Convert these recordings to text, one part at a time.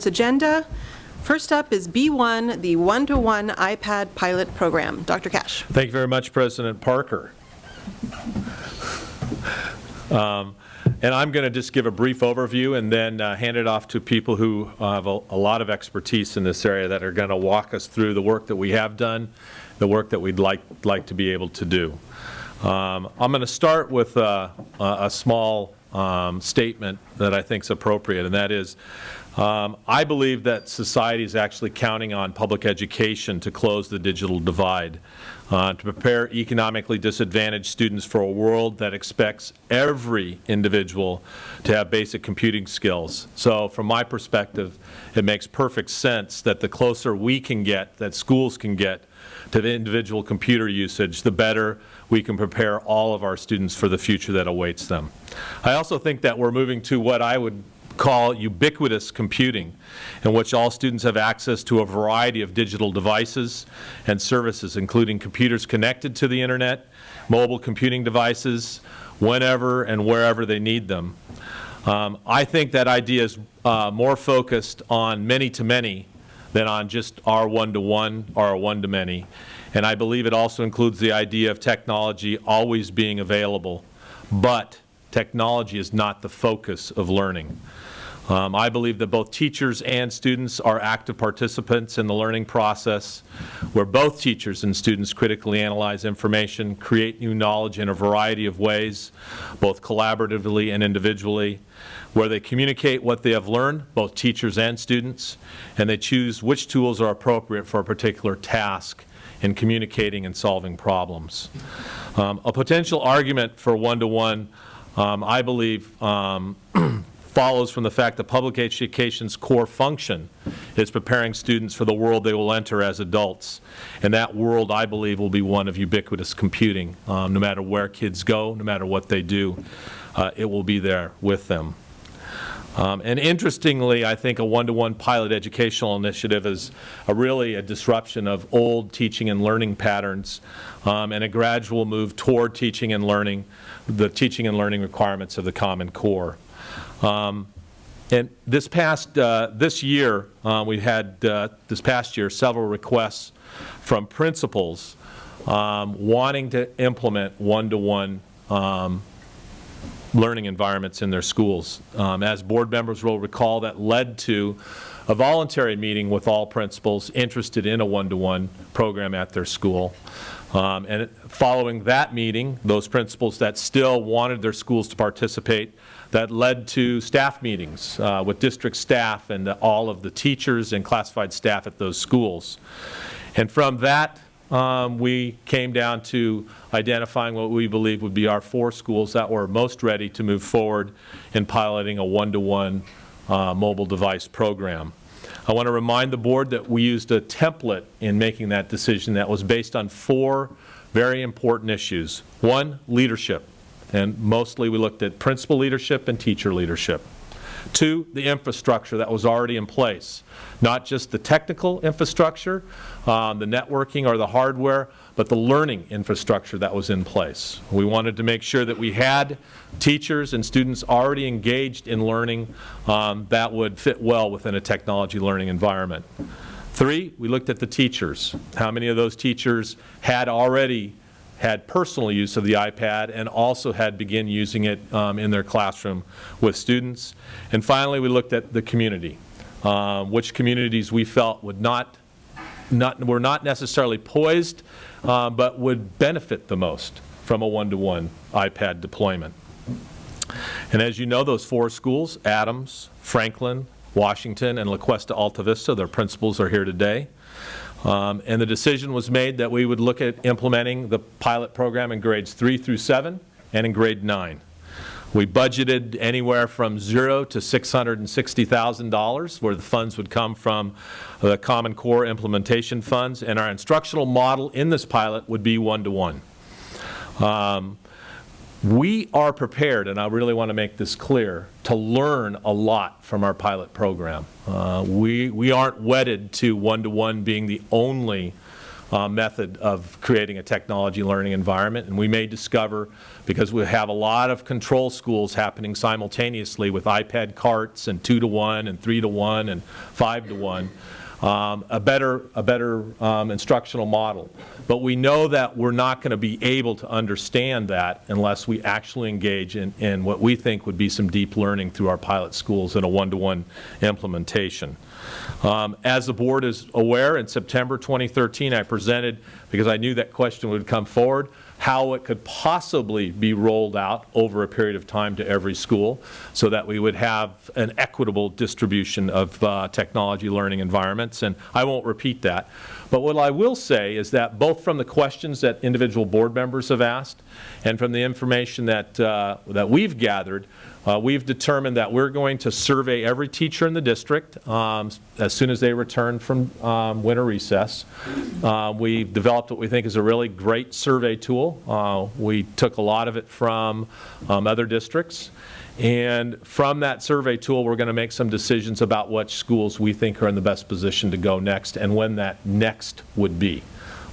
Agenda. First up is B1, the one-to-one iPad pilot program. Dr. Cash. Thank you very much, President Parker. And I'm going to just give a brief overview and then hand it off to people who have a lot of expertise in this area that are going to walk us through the work that we have done, the work that we'd like to be able to do. I'm going to start with a small statement that I think is appropriate, and that is I believe that society is actually counting on public education to close the digital divide, to prepare economically disadvantaged students for a world that expects every individual to have basic computing skills. So from my perspective, it makes perfect sense that the closer we can get, that schools can get, to the individual computer usage, the better we can prepare all of our students for the future that awaits them. I also think that we're moving to what I would call ubiquitous computing, in which all students have access to a variety of digital devices and services, including computers connected to the internet, mobile computing devices, whenever and wherever they need them. I think that idea is more focused on many-to-many than on just our one-to-one or our one-to-many. And I believe it also includes the idea of technology always being available. But technology is not the focus of learning. I believe that both teachers and students are active participants in the learning process, where both teachers and students critically analyze information, create new knowledge in a variety of ways, both collaboratively and individually, where they communicate what they have learned, both teachers and students, and they choose which tools are appropriate for a particular task in communicating and solving problems. A potential argument for one-to-one, I believe, follows from the fact that public education's core function is preparing students for the world they will enter as adults. And that world, I believe, will be one of ubiquitous computing. No matter where kids go, no matter what they do, it will be there with them. And interestingly, I think a one-to-one pilot educational initiative is really a disruption of old teaching and learning patterns and a gradual move toward teaching and learning, the teaching and learning requirements of the Common Core. And this year, we had this past year several requests from principals wanting to implement one-to-one learning environments in their schools. As board members will recall, that led to a voluntary meeting with all principals interested in a one-to-one program at their school. And following that meeting, those principals that still wanted their schools to participate, that led to staff meetings with district staff and all of the teachers and classified staff at those schools. And from that, we came down to identifying what we believe would be our 4 schools that were most ready to move forward in piloting a one-to-one mobile device program. I want to remind the board that we used a template in making that decision that was based on 4 very important issues. 1, leadership, and mostly we looked at principal leadership and teacher leadership. 2, the infrastructure that was already in place, not just the technical infrastructure, the networking or the hardware, but the learning infrastructure that was in place. We wanted to make sure that we had teachers and students already engaged in learning that would fit well within a technology learning environment. 3, we looked at the teachers. How many of those teachers had already had personal use of the iPad and also had begun using it in their classroom with students. And finally, we looked at the community, which communities we felt were not necessarily poised, but would benefit the most from a one-to-one iPad deployment. And as you know, those 4 schools, Adams, Franklin, Washington, and La Cuesta Alta Vista, their principals are here today. And the decision was made that we would look at implementing the pilot program in grades 3 through 7 and in grade 9. We budgeted anywhere from $0 to $660,000, where the funds would come from the Common Core implementation funds, and our instructional model in this pilot would be one-to-one. We are prepared, and I really want to make this clear, to learn a lot from our pilot program. We aren't wedded to one-to-one being the only method of creating a technology learning environment. And we may discover, because we have a lot of control schools happening simultaneously with iPad carts and 2-to-1 and 3-to-1 and 5-to-1, a better instructional model. But we know that we're not going to be able to understand that unless we actually engage in what we think would be some deep learning through our pilot schools in a one-to-one implementation. As the board is aware, in September 2013, I presented, because I knew that question would come forward, how it could possibly be rolled out over a period of time to every school so that we would have an equitable distribution of technology learning environments. And I won't repeat that. But what I will say is that both from the questions that individual board members have asked and from the information that we've gathered, we've determined that we're going to survey every teacher in the district as soon as they return from winter recess. We've developed what we think is a really great survey tool. We took a lot of it from other districts. And from that survey tool, we're going to make some decisions about which schools we think are in the best position to go next and when that next would be.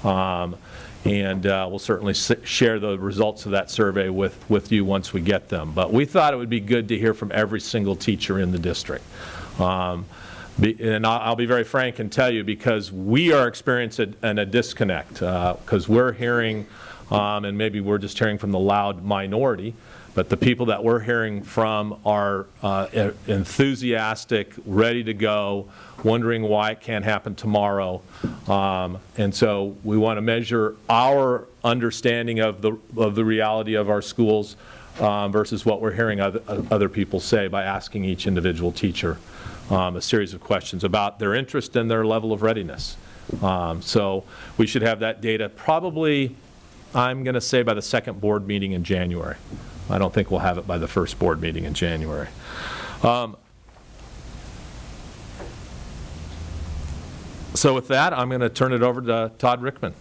And we'll certainly share the results of that survey with you once we get them. But we thought it would be good to hear from every single teacher in the district. And I'll be very frank and tell you, because we are experiencing a disconnect, because we're hearing, and maybe we're just hearing from the loud minority, but the people that we're hearing from are enthusiastic, ready to go, wondering why it can't happen tomorrow. And so we want to measure our understanding of the reality of our schools versus what we're hearing other people say by asking each individual teacher a series of questions about their interest and their level of readiness. So we should have that data probably, I'm going to say, by the second board meeting in January. I don't think we'll have it by the first board meeting in January. So with that, I'm going to turn it over to Todd Rickman.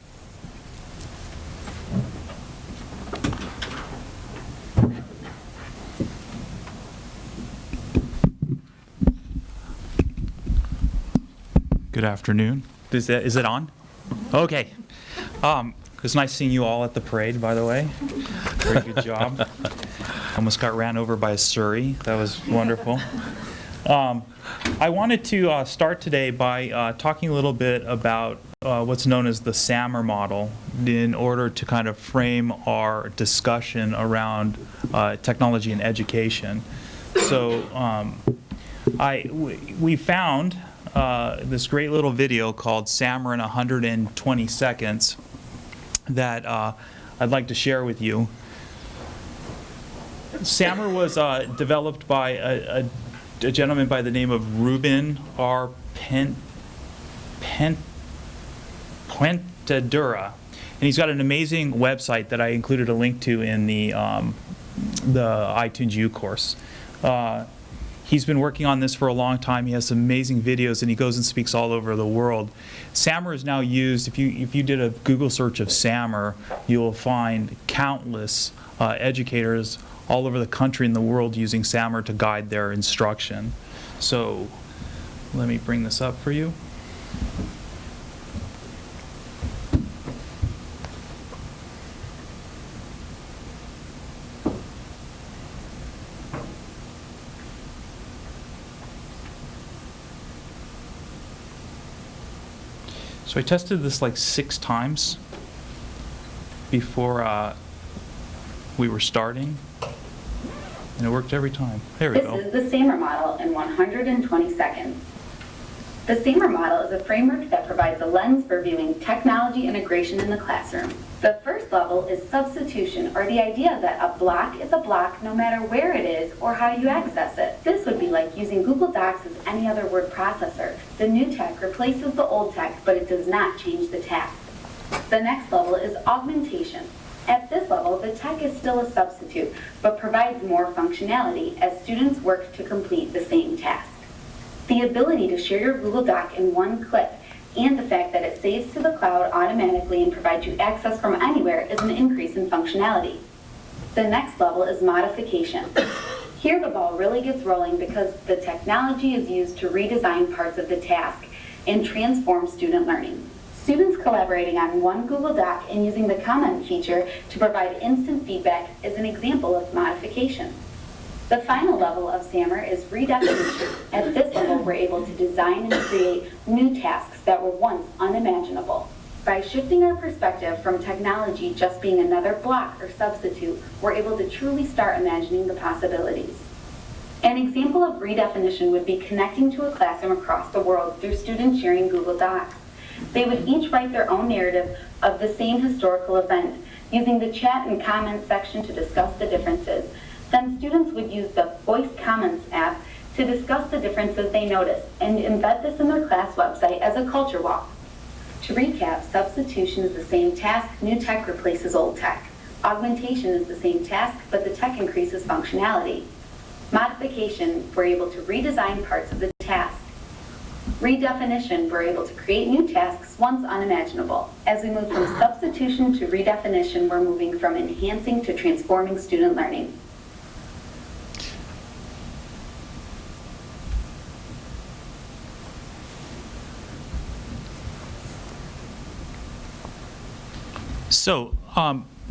Good afternoon. Is it on? Okay. It's nice seeing you all at the parade, by the way. Very good job. Almost got ran over by a Surrey. That was wonderful. I wanted to start today by talking a little bit about what's known as the SAMR model in order to kind of frame our discussion around technology and education. So we found this great little video called SAMR in 120 Seconds that I'd like to share with you. SAMR was developed by a gentleman by the name of Ruben R. Puentedura, and he's got an amazing website that I included a link to in the iTunes U course. He's been working on this for a long time. He has some amazing videos, and he goes and speaks all over the world. SAMR is now used, if you did a Google search of SAMR, you will find countless educators all over the country and the world using SAMR to guide their instruction. So let me bring this up for you. So I tested this like 6 times before we were starting, and it worked every time. There we go. This is the SAMR model in 120 seconds. The SAMR model is a framework that provides a lens for viewing technology integration in the classroom. The first level is substitution, or the idea that a block is a block no matter where it is or how you access it. This would be like using Google Docs as any other word processor. The new tech replaces the old tech, but it does not change the task. The next level is augmentation. At this level, the tech is still a substitute, but provides more functionality as students work to complete the same task. The ability to share your Google Doc in one click and the fact that it saves to the cloud automatically and provides you access from anywhere is an increase in functionality. The next level is modification. Here the ball really gets rolling because the technology is used to redesign parts of the task and transform student learning. Students collaborating on one Google Doc and using the comment feature to provide instant feedback is an example of modification. The final level of SAMR is redefinition. At this level, we're able to design and create new tasks that were once unimaginable. By shifting our perspective from technology just being another block or substitute, we're able to truly start imagining the possibilities. An example of redefinition would be connecting to a classroom across the world through students sharing Google Docs. They would each write their own narrative of the same historical event, using the chat and comment section to discuss the differences. Then students would use the Voice Comments app to discuss the differences they noticed and embed this in their class website as a culture walk. To recap, substitution is the same task, new tech replaces old tech. Augmentation is the same task, but the tech increases functionality. Modification, we're able to redesign parts of the task. Redefinition, we're able to create new tasks once unimaginable. As we move from substitution to redefinition, we're moving from enhancing to transforming student learning. So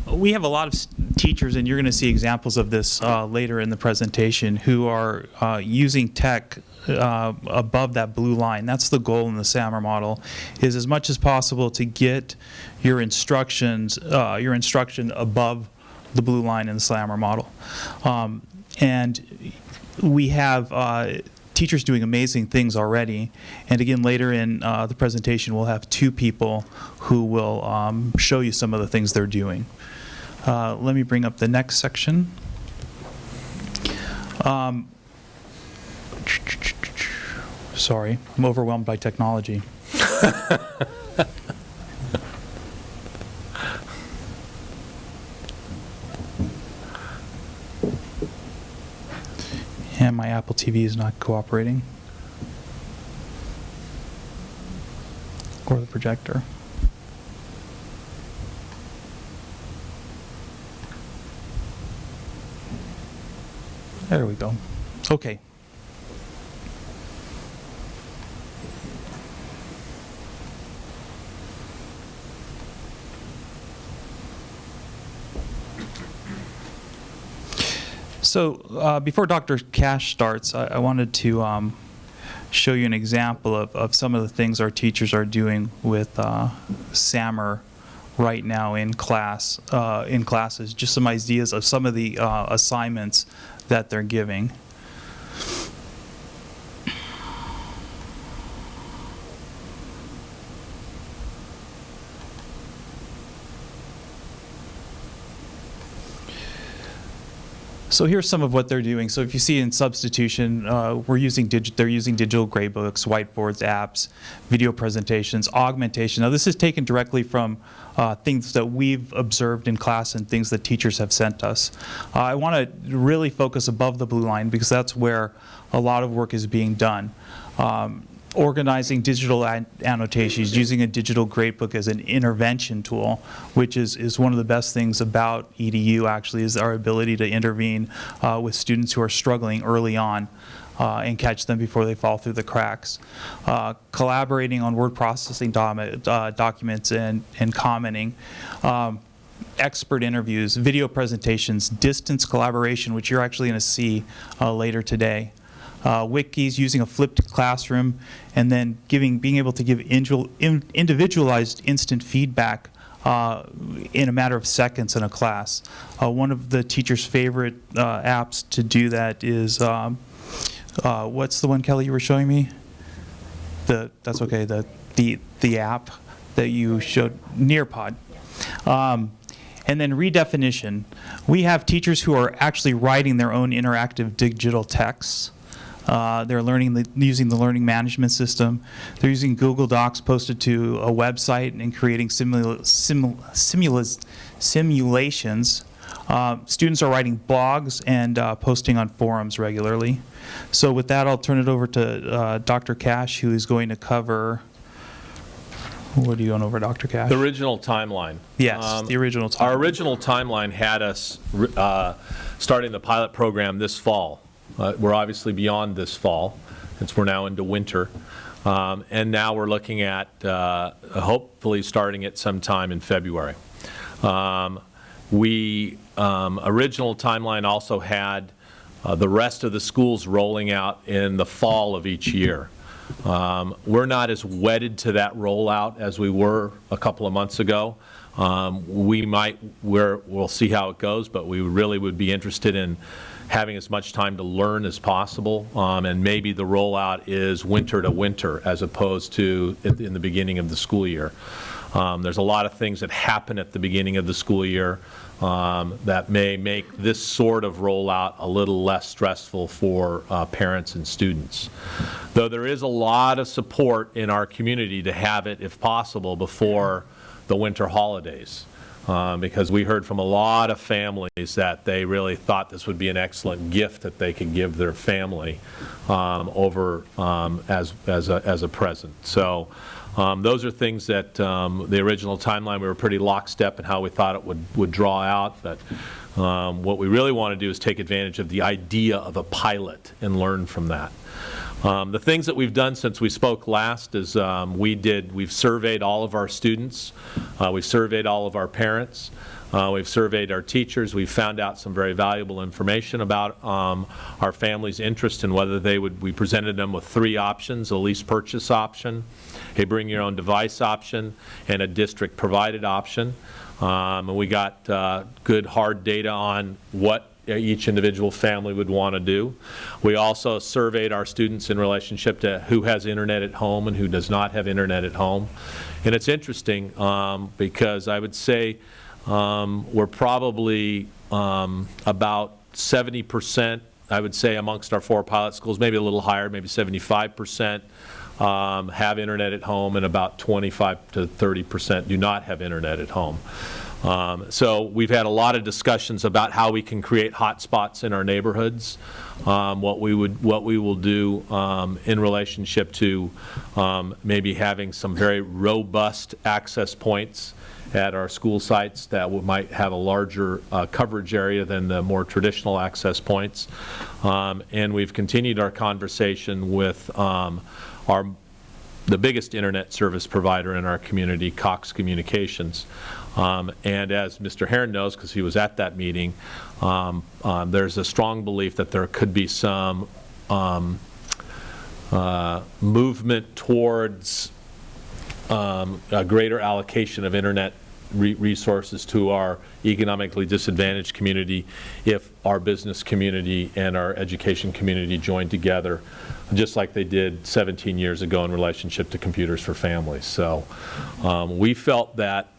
we have a lot of teachers, and you're going to see examples of this later in the presentation, who are using tech above that blue line. That's the goal in the SAMR model, is as much as possible to get your instruction above the blue line in the SAMR model. And we have teachers doing amazing things already. And again, later in the presentation, we'll have two people who will show you some of the things they're doing. Let me bring up the next section. Sorry, I'm overwhelmed by technology. And my Apple TV is not cooperating. Or the projector. There we go. Okay. So before Dr. Cash starts, I wanted to show you an example of some of the things our teachers are doing with SAMR right now in classes. Just some ideas of some of the assignments that they're giving. So here's some of what they're doing. So if you see in substitution, they're using digital gradebooks, whiteboards, apps, video presentations, augmentation. Now this is taken directly from things that we've observed in class and things that teachers have sent us. I want to really focus above the blue line because that's where a lot of work is being done. Organizing digital annotations, using a digital gradebook as an intervention tool, which is one of the best things about EDU actually, is our ability to intervene with students who are struggling early on and catch them before they fall through the cracks. Collaborating on word processing documents and commenting. Expert interviews, video presentations, distance collaboration, which you're actually going to see later today. Wikis, using a flipped classroom, and then being able to give individualized instant feedback in a matter of seconds in a class. One of the teacher's favorite apps to do that is, what's the one, Kelly, you were showing me? That's okay, the app that you showed, Nearpod. And then redefinition. We have teachers who are actually writing their own interactive digital texts. They're using the learning management system. They're using Google Docs posted to a website and creating simulations. Students are writing blogs and posting on forums regularly. So with that, I'll turn it over to Dr. Cash, who is going to cover. What are you going over, Dr. Cash? The original timeline. Yes, the original timeline. Our original timeline had us starting the pilot program this fall. We're obviously beyond this fall, since we're now into winter. And now we're looking at hopefully starting it sometime in February. Original timeline also had the rest of the schools rolling out in the fall of each year. We're not as wedded to that rollout as we were a couple of months ago. We'll see how it goes, but we really would be interested in having as much time to learn as possible, and maybe the rollout is winter to winter as opposed to in the beginning of the school year. There's a lot of things that happen at the beginning of the school year that may make this sort of rollout a little less stressful for parents and students. Though there is a lot of support in our community to have it, if possible, before the winter holidays. Because we heard from a lot of families that they really thought this would be an excellent gift that they could give their family as a present. So those are things that the original timeline, we were pretty lockstep in how we thought it would draw out. But what we really want to do is take advantage of the idea of a pilot and learn from that. The things that we've done since we spoke last is we've surveyed all of our students, we've surveyed all of our parents, we've surveyed our teachers, we've found out some very valuable information about our families' interest in whether we presented them with 3 options: a lease purchase option, a bring your own device option, and a district provided option. And we got good hard data on what each individual family would want to do. We also surveyed our students in relationship to who has internet at home and who does not have internet at home. And it's interesting because I would say we're probably about 70%, I would say, amongst our 4 pilot schools, maybe a little higher, maybe 75% have internet at home, and about 25 to 30% do not have internet at home. So we've had a lot of discussions about how we can create hotspots in our neighborhoods, what we will do in relationship to maybe having some very robust access points at our school sites that might have a larger coverage area than the more traditional access points. And we've continued our conversation with the biggest internet service provider in our community, Cox Communications. And as Mr. Herron knows, because he was at that meeting, there's a strong belief that there could be some movement towards a greater allocation of internet resources to our economically disadvantaged community if our business community and our education community joined together, just like they did 17 years ago in relationship to computers for families. So we felt that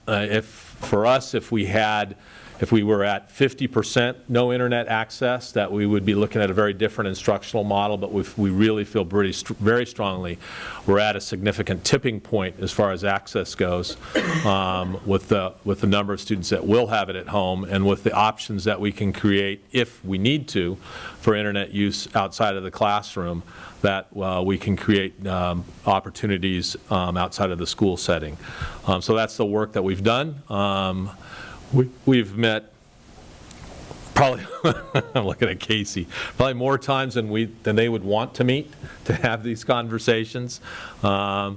if we were at 50% no internet access, that we would be looking at a very different instructional model, but we really feel very strongly we're at a significant tipping point as far as access goes with the number of students that will have it at home, and with the options that we can create, if we need to, for internet use outside of the classroom, that we can create opportunities outside of the school setting. So that's the work that we've done. We've met probably, I'm looking at Casey, probably more times than they would want to meet to have these conversations. But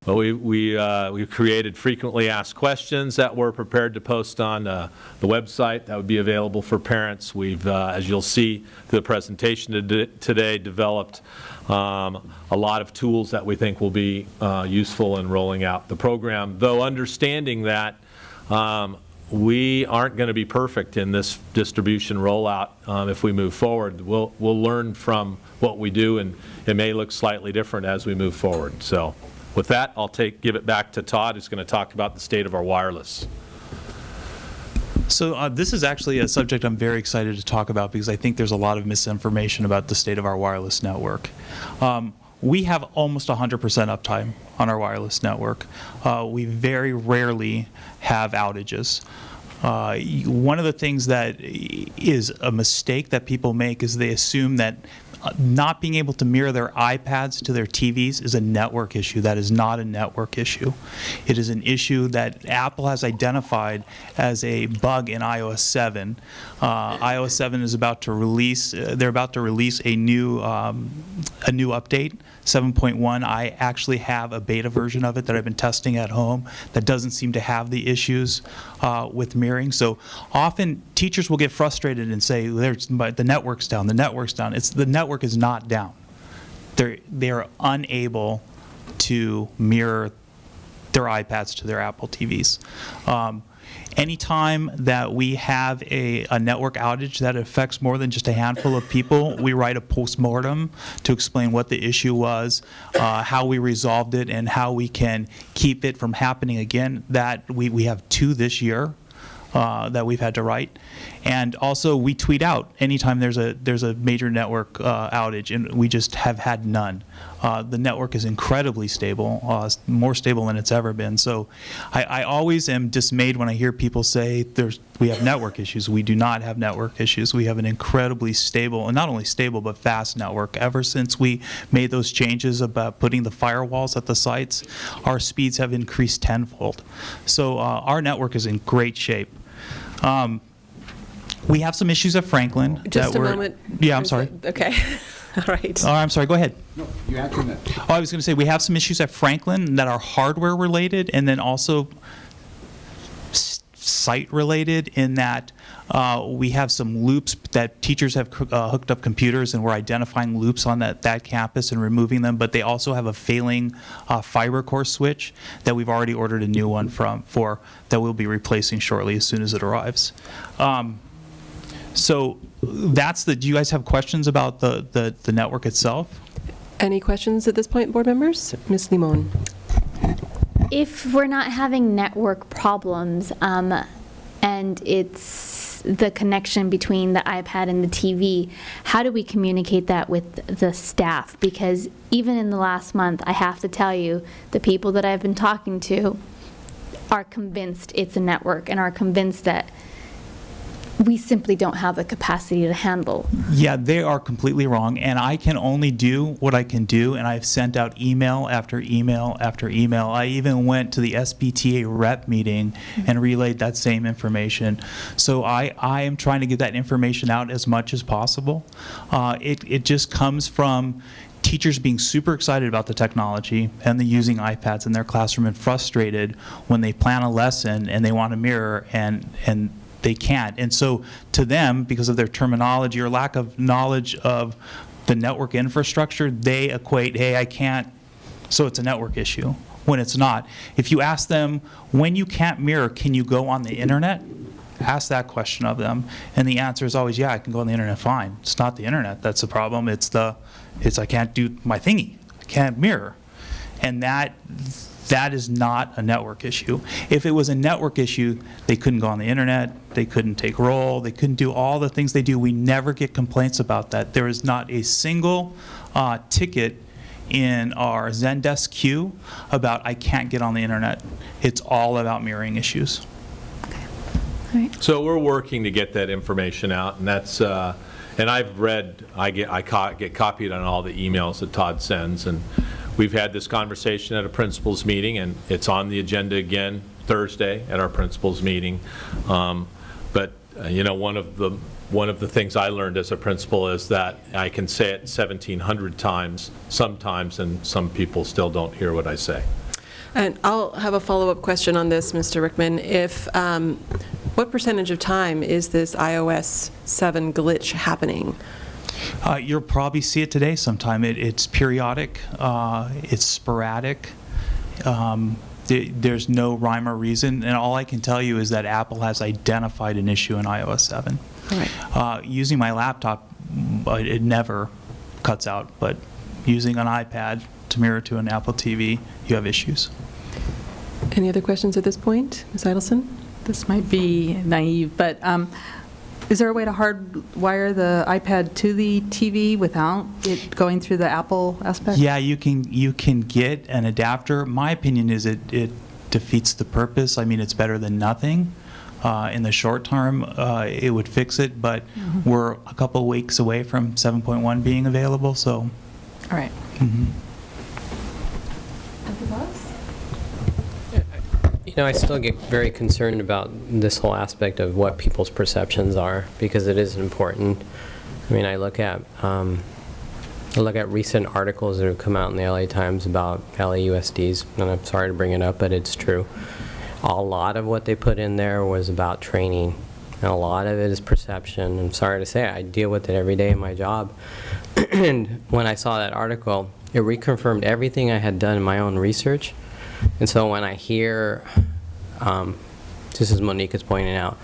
we've created frequently asked questions that we're prepared to post on the website that would be available for parents. We've, as you'll see through the presentation today, developed a lot of tools that we think will be useful in rolling out the program, though understanding that we aren't going to be perfect in this distribution rollout if we move forward. We'll learn from what we do, and it may look slightly different as we move forward. So with that, I'll give it back to Todd, who's going to talk about the state of our wireless. So this is actually a subject I'm very excited to talk about, because I think there's a lot of misinformation about the state of our wireless network. We have almost 100% uptime on our wireless network. We very rarely have outages. One of the things that is a mistake that people make is they assume that not being able to mirror their iPads to their TVs is a network issue. That is not a network issue. It is an issue that Apple has identified as a bug in iOS 7. iOS 7 is about to release, they're about to release a new update, 7.1. I actually have a beta version of it that I've been testing at home that doesn't seem to have the issues with mirroring. So often teachers will get frustrated and say, the network's down, the network's down. The network is not down. They're unable to mirror their iPads to their Apple TVs. Anytime that we have a network outage that affects more than just a handful of people, we write a postmortem to explain what the issue was, how we resolved it, and how we can keep it from happening again. That we have 2 this year that we've had to write. And also we tweet out anytime there's a major network outage, and we just have had none. The network is incredibly stable, more stable than it's ever been. So I always am dismayed when I hear people say we have network issues. We do not have network issues. We have an incredibly stable, and not only stable, but fast network. Ever since we made those changes about putting the firewalls at the sites, our speeds have increased tenfold. So our network is in great shape. We have some issues at Franklin. Just a moment. Yeah, I'm sorry. Okay. All right. Oh, I'm sorry. Go ahead. No, you answered that. Oh, I was going to say we have some issues at Franklin that are hardware related, and then also site related in that we have some loops that teachers have hooked up computers, and we're identifying loops on that campus and removing them. But they also have a failing fiber core switch that we've already ordered a new one for that we'll be replacing shortly as soon as it arrives. So do you guys have questions about the network itself? Any questions at this point, board members? Ms. Limon. If we're not having network problems and it's the connection between the iPad and the TV, how do we communicate that with the staff? Because even in the last month, I have to tell you, the people that I've been talking to are convinced it's a network and are convinced that we simply don't have the capacity to handle. Yeah, they are completely wrong, and I can only do what I can do, and I've sent out email after email after email. I even went to the SBTA rep meeting and relayed that same information. So I am trying to get that information out as much as possible. It just comes from teachers being super excited about the technology and the using iPads in their classroom and frustrated when they plan a lesson and they want to mirror and they can't. And so to them, because of their terminology or lack of knowledge of the network infrastructure, they equate, hey, I can't, so it's a network issue, when it's not. If you ask them, when you can't mirror, can you go on the internet? Ask that question of them, and the answer is always, yeah, I can go on the internet fine. It's not the internet that's the problem, it's I can't do my thingy, I can't mirror. And that is not a network issue. If it was a network issue, they couldn't go on the internet, they couldn't take roll, they couldn't do all the things they do. We never get complaints about that. There is not a single ticket in our Zendesk queue about I can't get on the internet. It's all about mirroring issues. All right. So we're working to get that information out, and that's, and I've read, I get copied on all the emails that Todd sends, and we've had this conversation at a principals meeting, and it's on the agenda again Thursday at our principals meeting. But you know, one of the things I learned as a principal is that I can say it 1,700 times sometimes, and some people still don't hear what I say. And I'll have a follow-up question on this, Mr. Rickman. What percentage of time is this iOS 7 glitch happening? You'll probably see it today sometime. It's periodic, it's sporadic. There's no rhyme or reason, and all I can tell you is that Apple has identified an issue in iOS 7. All right. Using my laptop, it never cuts out, but using an iPad to mirror to an Apple TV, you have issues. Any other questions at this point? Ms. Idelson? This might be naive, but is there a way to hardwire the iPad to the TV without it going through the Apple aspect? Yeah, you can get an adapter. My opinion is it defeats the purpose. I mean, it's better than nothing. in the short term, it would fix it, but we're a couple weeks away from 7.1 being available, so. All right. I still get very concerned about this whole aspect of what people's perceptions are, because it is important. I mean, I look at recent articles that have come out in the LA Times about LAUSDs, and I'm sorry to bring it up, but it's true. A lot of what they put in there was about training, and a lot of it is perception. I'm sorry to say, I deal with it every day in my job. And when I saw that article, it reconfirmed everything I had done in my own research. And so when I hear, just as Monique is pointing out,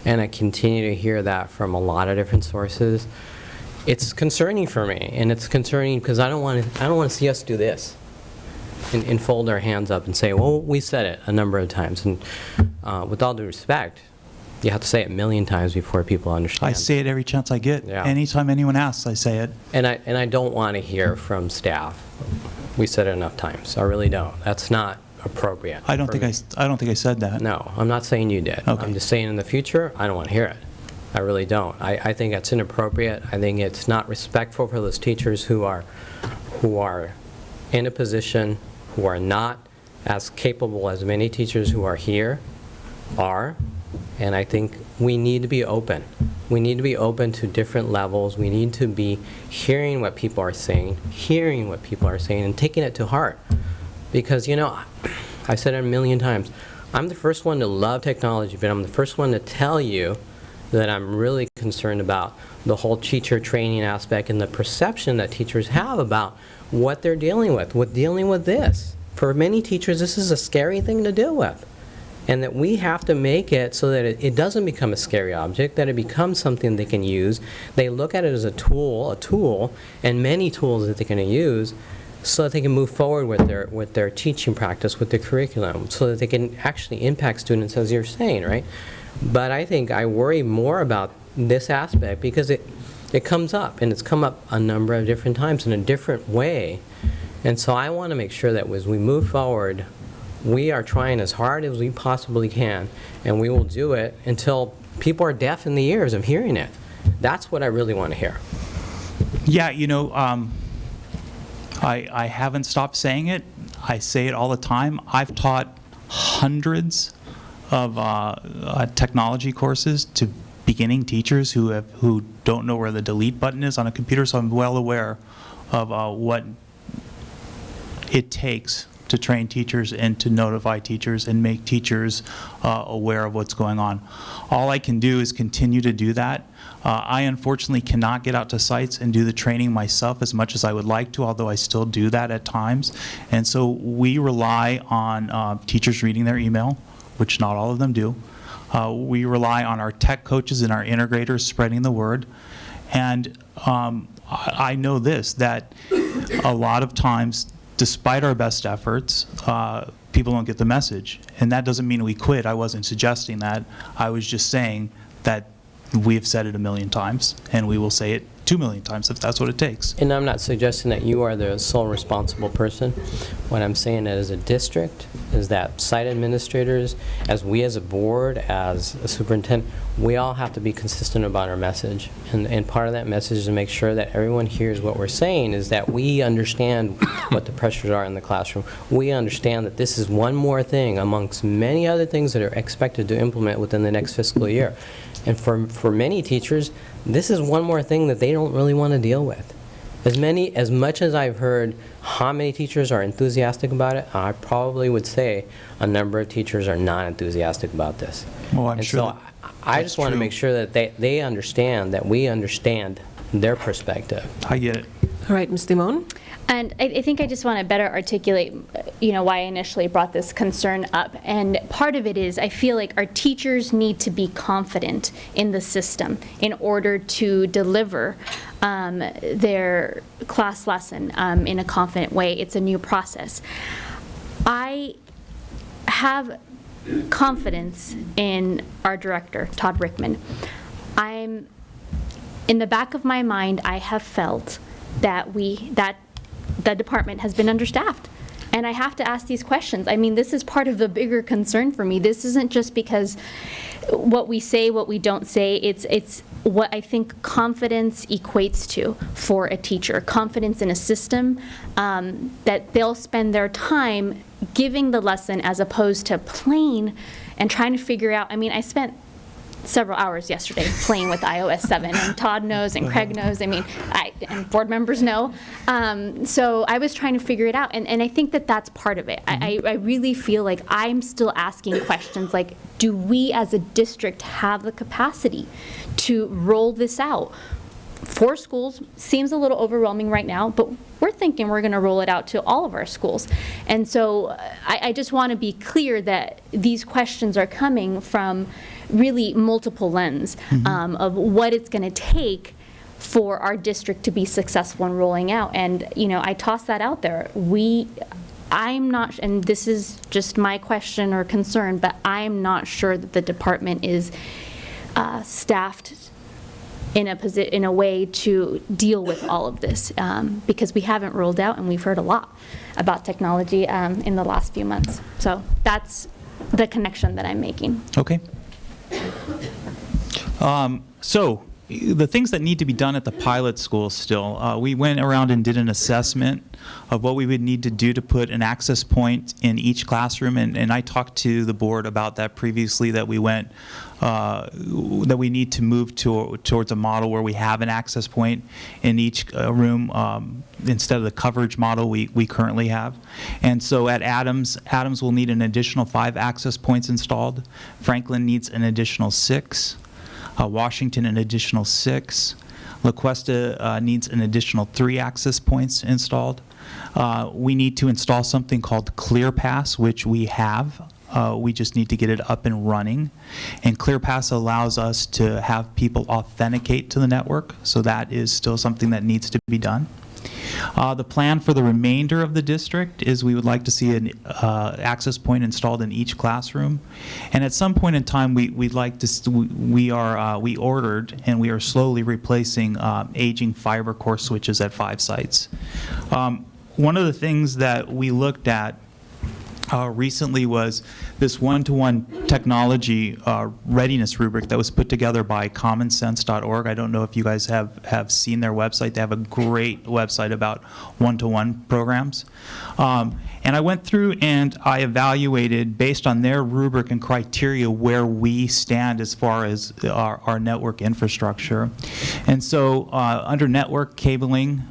and I continue to hear that from a lot of different sources, it's concerning for me. And it's concerning because I don't want to see us do this and fold our hands up and say, well, we said it a number of times. And with all due respect, you have to say it a million times before people understand. I say it every chance I get. Yeah. Anytime anyone asks, I say it. And I don't want to hear from staff, we said it enough times. I really don't. That's not appropriate. I don't for think me. I don't think I said that. No, I'm not saying you did. Okay. I'm just saying in the future, I don't want to hear it. I really don't. I think that's inappropriate. I think it's not respectful for those teachers who are in a position, who are not as capable as many teachers who are here are. And I think we need to be open. We need to be open to different levels. We need to be hearing what people are saying, and taking it to heart. Because, I've said it a million times, I'm the first one to love technology, but I'm the first one to tell you that I'm really concerned about the whole teacher training aspect and the perception that teachers have about what they're dealing with dealing with this. For many teachers, this is a scary thing to deal with. And that we have to make it so that it doesn't become a scary object, that it becomes something they can use. They look at it as a tool, and many tools that they can use, so that they can move forward with their teaching practice, with their curriculum, so that they can actually impact students, as you're saying, right? But I think I worry more about this aspect because it comes up, and it's come up a number of different times in a different way. And so I want to make sure that as we move forward, we are trying as hard as we possibly can, and we will do it until people are deaf in the ears of hearing it. That's what I really want to hear. Yeah, I haven't stopped saying it. I say it all the time. I've taught hundreds of technology courses to beginning teachers who don't know where the delete button is on a computer, so I'm well aware of what it takes to train teachers and to notify teachers and make teachers aware of what's going on. All I can do is continue to do that. I unfortunately cannot get out to sites and do the training myself as much as I would like to, although I still do that at times. And so we rely on teachers reading their email, which not all of them do. We rely on our tech coaches and our integrators spreading the word. And I know this, that a lot of times, despite our best efforts, people don't get the message. And that doesn't mean we quit. I wasn't suggesting that. I was just saying that we have said it a million times, and we will say it 2 million times if that's what it takes. And I'm not suggesting that you are the sole responsible person. What I'm saying as a district is that site administrators, as we as a board, as a superintendent, we all have to be consistent about our message. And part of that message is to make sure that everyone hears what we're saying, is that we understand what the pressures are in the classroom. We understand that this is one more thing amongst many other things that are expected to implement within the next fiscal year. And for many teachers, this is one more thing that they don't really want to deal with. As much as I've heard how many teachers are enthusiastic about it, I probably would say a number of teachers are not enthusiastic about this. Well, I'm sure so I just want to make sure that they understand that we understand their perspective. I get it. All right, Ms. Limon? And I think I just want to better articulate, why I initially brought this concern up. And part of it is I feel like our teachers need to be confident in the system in order to deliver their class lesson in a confident way. It's a new process. I have confidence in our director, Todd Rickman. In the back of my mind, I have felt that the department has been understaffed. And I have to ask these questions. I mean, this is part of the bigger concern for me. This isn't just because what we say, what we don't say. It's what I think confidence equates to for a teacher. Confidence in a system, that they'll spend their time giving the lesson as opposed to playing and trying to figure out. I mean, I spent several hours yesterday playing with iOS 7, and Todd knows, and Craig knows, I mean, and board members know. So I was trying to figure it out, and I think that that's part of it. I really feel like I'm still asking questions like, do we as a district have the capacity to roll this out? 4 schools seems a little overwhelming right now, but we're thinking we're going to roll it out to all of our schools. And so I just want to be clear that these questions are coming from really multiple lens of what it's going to take for our district to be successful in rolling out. And, you know, I toss that out there. I'm not, and this is just my question or concern, but I'm not sure that the department is staffed in a way to deal with all of this, because we haven't rolled out, and we've heard a lot about technology in the last few months. So that's the connection that I'm making. Okay. So the things that need to be done at the pilot school still, we went around and did an assessment of what we would need to do to put an access point in each classroom, and I talked to the board about that previously, that we went, that we need to move towards a model where we have an access point in each room instead of the coverage model we currently have. And so at Adams will need an additional 5 access points installed. Franklin needs an additional 6. Washington an additional 6. La Cuesta needs an additional 3 access points installed. We need to install something called ClearPass, which we have. We just need to get it up and running. And ClearPass allows us to have people authenticate to the network, so that is still something that needs to be done. The plan for the remainder of the district is we would like to see an access point installed in each classroom, and at some point in time we'd like to we ordered and we are slowly replacing aging fiber core switches at 5 sites. One of the things that we looked at recently was this one-to-one technology readiness rubric that was put together by commonsense.org. I don't know if you guys have seen their website. They have a great website about one-to-one programs. And I went through and I evaluated, based on their rubric and criteria, where we stand as far as our network infrastructure. And so under network cabling,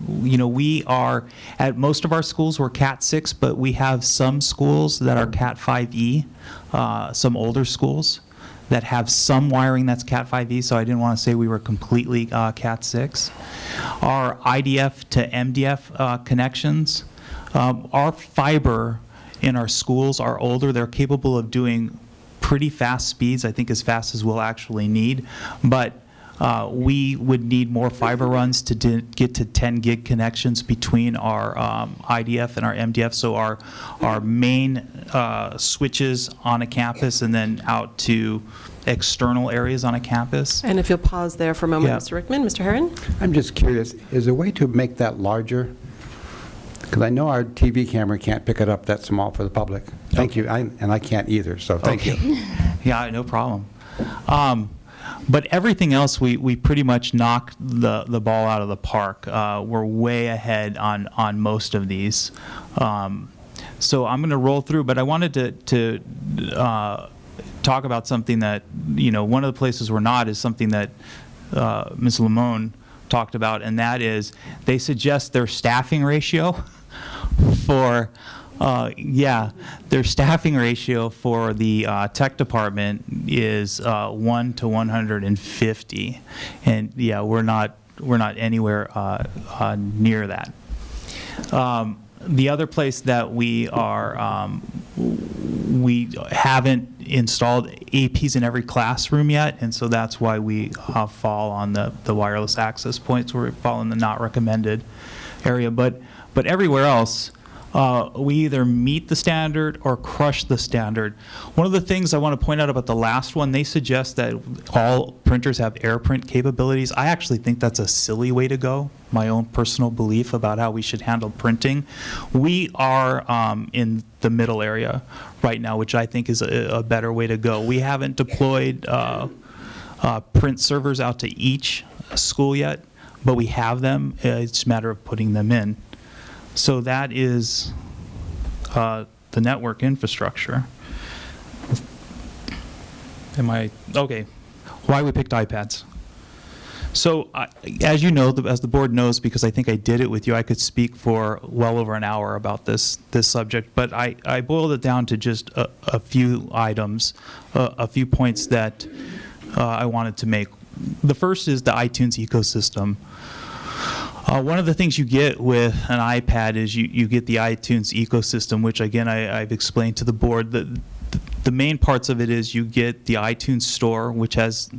we are, at most of our schools, we're Cat 6, but we have some schools that are Cat 5e, some older schools that have some wiring that's Cat 5e, so I didn't want to say we were completely Cat 6. Our IDF to MDF connections, our fiber in our schools are older. They're capable of doing pretty fast speeds, I think as fast as we'll actually need, but we would need more fiber runs to get to 10 gig connections between our IDF and our MDF, so our main switches on a campus and then out to external areas on a campus. And if you'll pause there for a moment, Yeah. Mr. Rickman. Mr. Herron? I'm just curious, is there a way to make that larger? Because I know our TV camera can't pick it up that small for the public. Thank you, and I can't either, so thank you. Yeah, no problem. But everything else, we pretty much knocked the ball out of the park. We're way ahead on most of these. So I'm going to roll through, but I wanted to talk about something that, one of the places we're not is something that Ms. Lamone talked about, and that is they suggest their staffing ratio for their staffing ratio for the tech department is 1 to 150, and we're not anywhere near that. The other place that we are, we haven't installed APs in every classroom yet, and so that's why we fall on the wireless access points, where we fall in the not recommended area. But everywhere else, we either meet the standard or crush the standard. One of the things I want to point out about the last one, they suggest that all printers have AirPrint capabilities. I actually think that's a silly way to go, my own personal belief about how we should handle printing. We are in the middle area right now, which I think is a better way to go. We haven't deployed print servers out to each school yet, but we have them. It's a matter of putting them in. So that is the network infrastructure. Okay, why we picked iPads. So as you know, as the board knows, because I think I did it with you, I could speak for well over an hour about this subject, but I boiled it down to just a few items, a few points that I wanted to make. The first is the iTunes ecosystem. One of the things you get with an iPad is you get the iTunes ecosystem, which again I've explained to the board. The main parts of it is you get the iTunes store, which has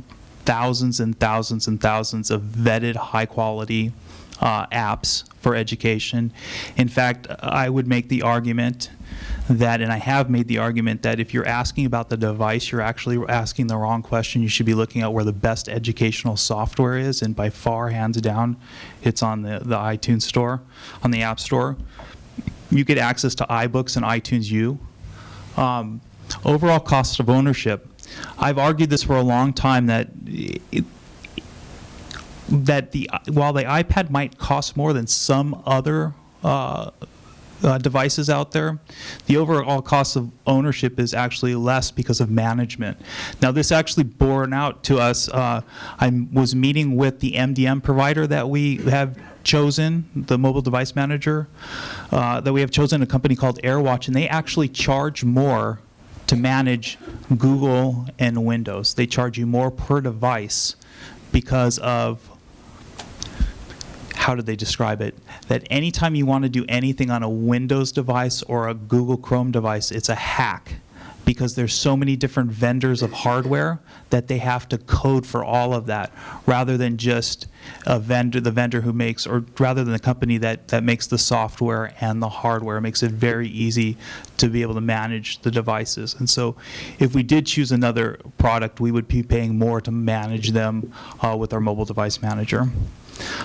thousands and thousands and thousands of vetted high-quality apps for education. In fact, I would make the argument that, and I have made the argument, that if you're asking about the device, you're actually asking the wrong question. You should be looking at where the best educational software is, and by far, hands down, it's on the iTunes store, on the App Store. You get access to iBooks and iTunes U. Overall cost of ownership. I've argued this for a long time that while the iPad might cost more than some other devices out there, the overall cost of ownership is actually less because of management. Now, this actually borne out to us. I was meeting with the MDM provider that we have chosen, the mobile device manager, that we have chosen, a company called AirWatch, and they actually charge more to manage Google and Windows. They charge you more per device because of, how did they describe it? That anytime you want to do anything on a Windows device or a Google Chrome device, it's a hack, because there's so many different vendors of hardware that they have to code for all of that, rather than just the vendor who makes, or rather than the company that makes the software and the hardware. It makes it very easy to be able to manage the devices. And so if we did choose another product, we would be paying more to manage them with our mobile device manager.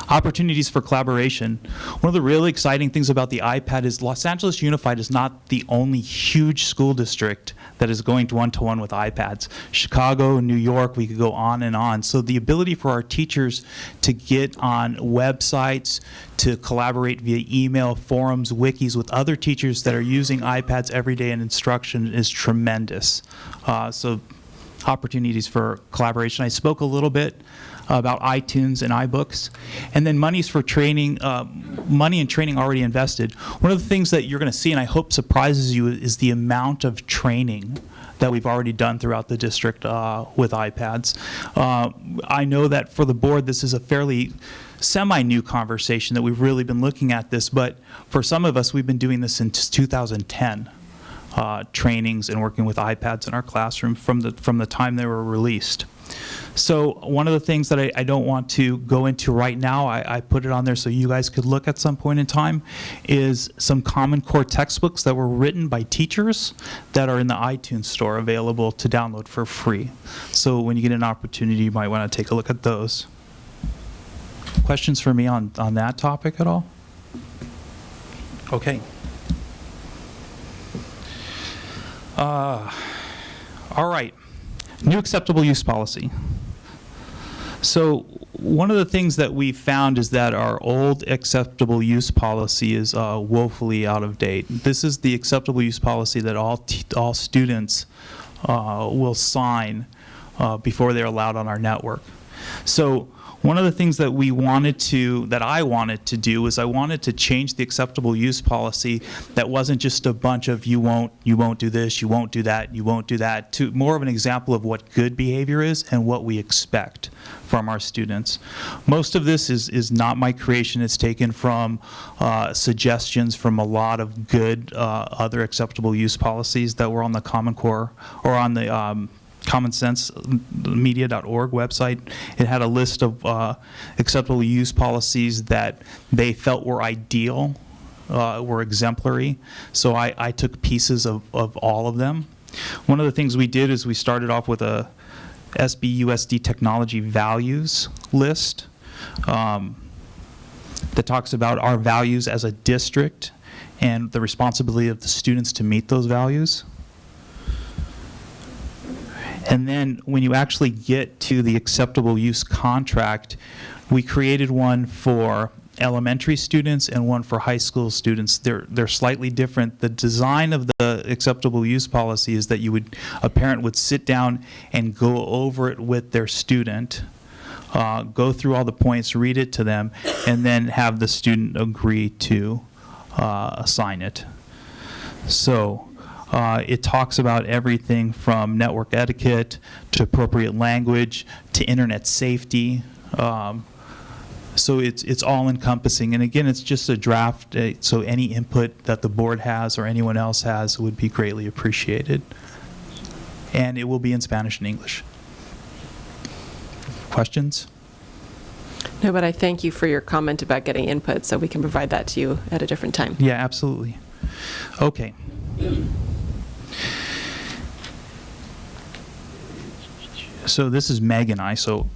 Opportunities for collaboration. One of the really exciting things about the iPad is Los Angeles Unified is not the only huge school district that is going one-to-one with iPads. Chicago, New York, we could go on and on. So the ability for our teachers to get on websites, to collaborate via email, forums, wikis with other teachers that are using iPads every day in instruction is tremendous. So opportunities for collaboration. I spoke a little bit about iTunes and iBooks, and then monies for training, money and training already invested. One of the things that you're going to see, and I hope surprises you, is the amount of training that we've already done throughout the district with iPads. I know that for the board, this is a fairly semi-new conversation that we've really been looking at this, but for some of us, we've been doing this since 2010. Trainings and working with iPads in our classroom from the time they were released. So one of the things that I don't want to go into right now, I put it on there so you guys could look at some point in time, is some Common Core textbooks that were written by teachers that are in the iTunes store available to download for free. So when you get an opportunity, you might want to take a look at those. Questions for me on that topic at all? Okay. All right, new acceptable use policy. So one of the things that we found is that our old acceptable use policy is woefully out of date. This is the acceptable use policy that all students will sign before they're allowed on our network. So one of the things that I wanted to do is I wanted to change the acceptable use policy that wasn't just a bunch of you won't do this, you won't do that, you won't do that, to more of an example of what good behavior is and what we expect from our students. Most of this is not my creation. It's taken from suggestions from a lot of good other acceptable use policies that were on the Common Core or on the commonsensemedia.org website. It had a list of acceptable use policies that they felt were ideal were exemplary, so I took pieces of all of them. One of the things we did is we started off with a SBUSD technology values list that talks about our values as a district and the responsibility of the students to meet those values. And then when you actually get to the acceptable use contract, we created one for elementary students and one for high school students. They're slightly different. The design of the acceptable use policy is that a parent would sit down and go over it with their student, go through all the points, read it to them, and then have the student agree to assign it. So it talks about everything from network etiquette to appropriate language to internet safety. So it's all encompassing. And again, it's just a draft, so any input that the board has or anyone else has would be greatly appreciated. And it will be in Spanish and English. Questions? No, but I thank you for your comment about getting input, so we can provide that to you at a different time. Yeah, absolutely. Okay. So this is Meg and I, so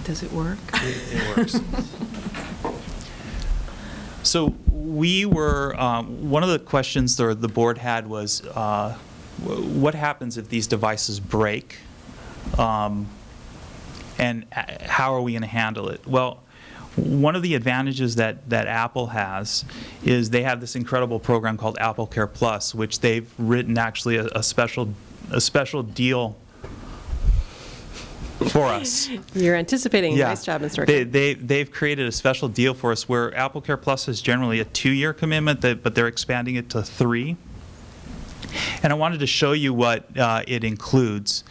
Does it work? it works. So we were, one of the questions the board had was, what happens if these devices break? And how are we going to handle it? Well, one of the advantages that Apple has is they have this incredible program called Apple Care Plus, which they've written actually a special deal for us. You're anticipating. Yeah. Nice job, Mr. Rickman. They've created a special deal for us where Apple Care Plus is generally a 2-year commitment, but they're expanding it to 3. And I wanted to show you what it includes.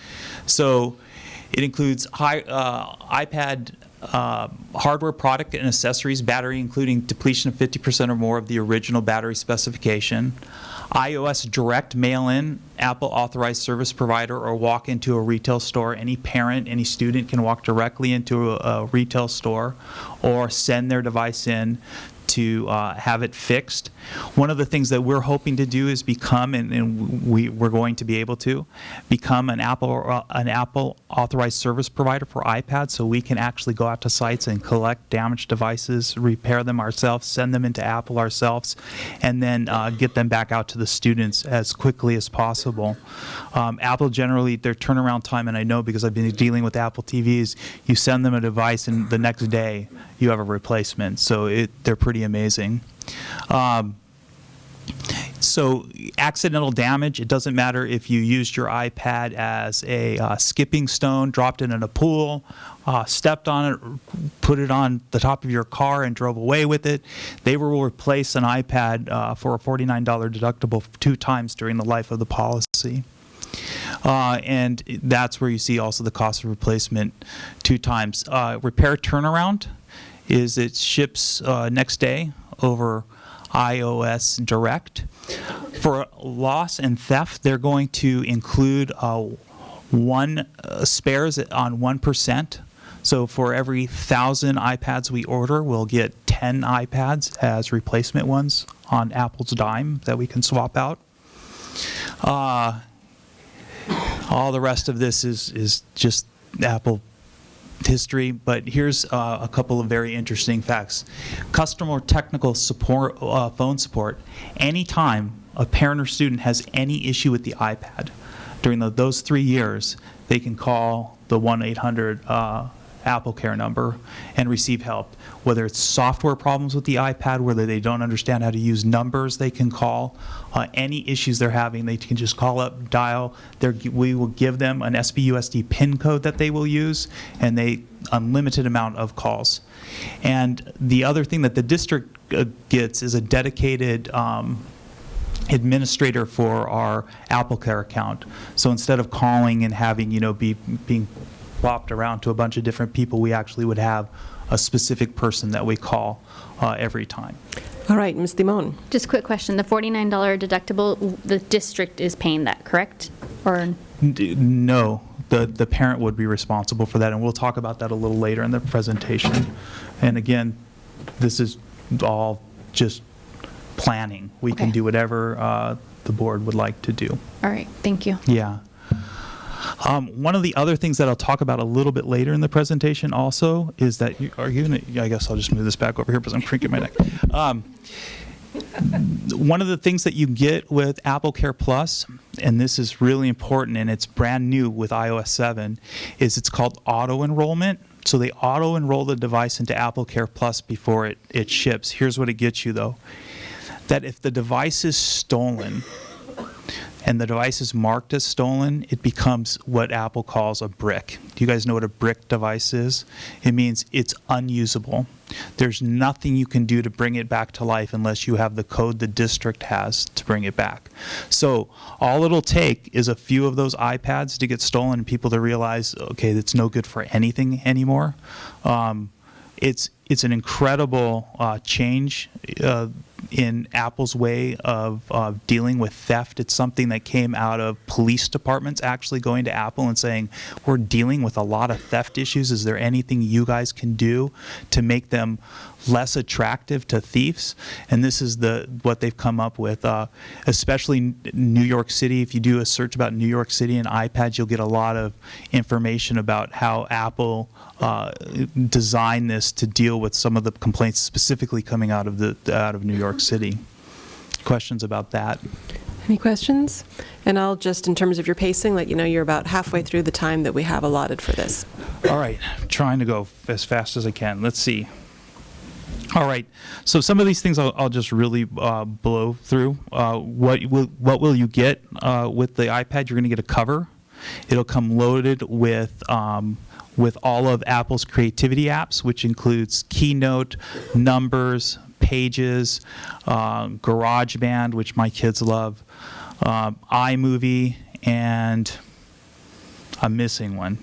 So it includes iPad hardware product and accessories, battery including depletion of 50% or more of the original battery specification, iOS direct mail-in, Apple authorized service provider, or walk into a retail store. Any parent, any student can walk directly into a retail store or send their device in to have it fixed. One of the things that we're hoping to do is become, and we're going to be able to, become an Apple authorized service provider for iPad, so we can actually go out to sites and collect damaged devices, repair them ourselves, send them into Apple ourselves, and then get them back out to the students as quickly as possible. Apple generally, their turnaround time, and I know because I've been dealing with Apple TVs, you send them a device and the next day you have a replacement, so they're pretty amazing. So accidental damage, it doesn't matter if you used your iPad as a skipping stone, dropped it in a pool, stepped on it, put it on the top of your car and drove away with it. They will replace an iPad for a $49 deductible 2 times during the life of the policy. And that's where you see also the cost of replacement 2 times. Repair turnaround is it ships next day over iOS Direct. For loss and theft, they're going to include spares on 1%. So for every 1,000 iPads we order, we'll get 10 iPads as replacement ones on Apple's dime that we can swap out. All the rest of this is just Apple history, but here's a couple of very interesting facts. Customer technical support, phone support. Anytime a parent or student has any issue with the iPad during those 3 years, they can call the 1-800 Apple Care number and receive help. Whether it's software problems with the iPad, whether they don't understand how to use numbers, they can call. Any issues they're having, they can just call up, dial. We will give them an SBUSD PIN code that they will use, and unlimited amount of calls. And the other thing that the district gets is a dedicated administrator for our Apple Care account. So instead of calling and having, being flopped around to a bunch of different people, we actually would have a specific person that we call every time. All right, Ms. Limon. Just a quick question. The $49 deductible, the district is paying that, correct? Or No, the parent would be responsible for that, and we'll talk about that a little later in the presentation. And again, this is all just planning. We can Okay. do whatever the board would like to do. All right, thank you. Yeah. One of the other things that I'll talk about a little bit later in the presentation also is that, I guess I'll just move this back over here because I'm cranking my neck. One of the things that you get with Apple Care Plus, and this is really important and it's brand new with iOS 7, is it's called auto-enrollment. So they auto-enroll the device into Apple Care Plus before it ships. Here's what it gets you though. That if the device is stolen, and the device is marked as stolen, it becomes what Apple calls a brick. Do you guys know what a brick device is? It means it's unusable. There's nothing you can do to bring it back to life unless you have the code the district has to bring it back. So all it'll take is a few of those iPads to get stolen and people to realize, okay, that's no good for anything anymore. It's an incredible change in Apple's way of dealing with theft. It's something that came out of police departments actually going to Apple and saying, we're dealing with a lot of theft issues. Is there anything you guys can do to make them less attractive to thieves? And this is what they've come up with, especially New York City. If you do a search about New York City and iPads, you'll get a lot of information about how Apple designed this to deal with some of the complaints specifically coming out of New York City. Questions about that? Any questions? And I'll just, in terms of your pacing, let you know you're about halfway through the time that we have allotted for this. All right, I'm trying to go as fast as I can. Let's see. All right, so some of these things I'll just really blow through. What will you get with the iPad? You're going to get a cover. It'll come loaded with all of Apple's creativity apps, which includes Keynote, Numbers, Pages, GarageBand, which my kids love, iMovie, and I'm missing one.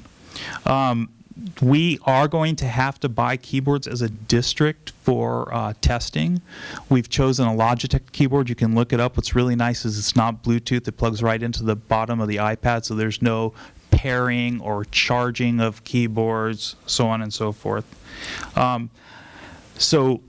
We are going to have to buy keyboards as a district for testing. We've chosen a Logitech keyboard. You can look it up. What's really nice is it's not Bluetooth. It plugs right into the bottom of the iPad, so there's no pairing or charging of keyboards, so on and so forth. So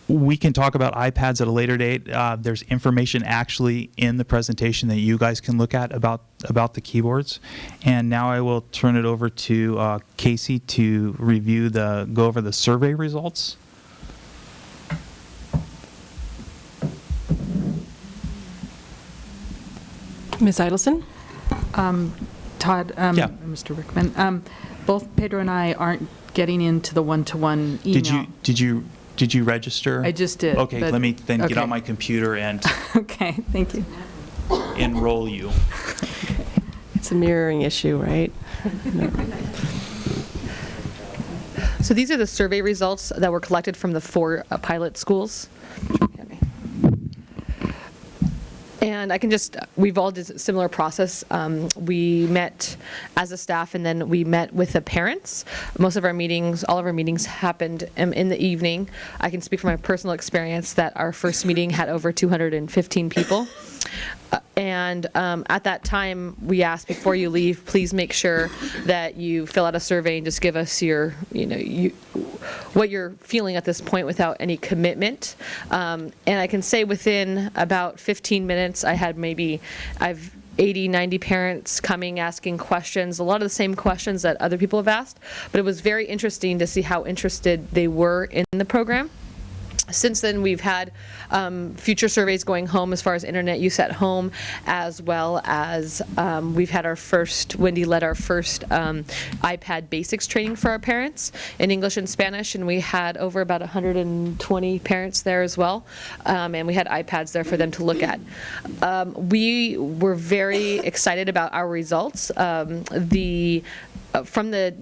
we can talk about iPads at a later date. There's information actually in the presentation that you guys can look at about the keyboards. And now I will turn it over to Casey to go over the survey results. Ms. Idelson? Todd, Yeah. Mr. Rickman, both Pedro and I aren't getting into the one-to-one email. Did you register? I just did. Okay, but- let me then get okay. on my computer and Okay, thank you. enroll you. It's a mirroring issue, right? So these are the survey results that were collected from the 4 pilot schools. And I can just, we've all did a similar process. We met as a staff and then we met with the parents. Most of our meetings, all of our meetings happened in the evening. I can speak from my personal experience that our first meeting had over 215 people. And at that time, we asked, before you leave, please make sure that you fill out a survey and just give us your, what you're feeling at this point without any commitment. And I can say within about 15 minutes, I've 80, 90 parents coming, asking questions, a lot of the same questions that other people have asked. But it was very interesting to see how interested they were in the program. Since then, we've had future surveys going home as far as internet use at home, as well as we've had Wendy led our first iPad basics training for our parents in English and Spanish, and we had over about 120 parents there as well, and we had iPads there for them to look at. We were very excited about our results. From the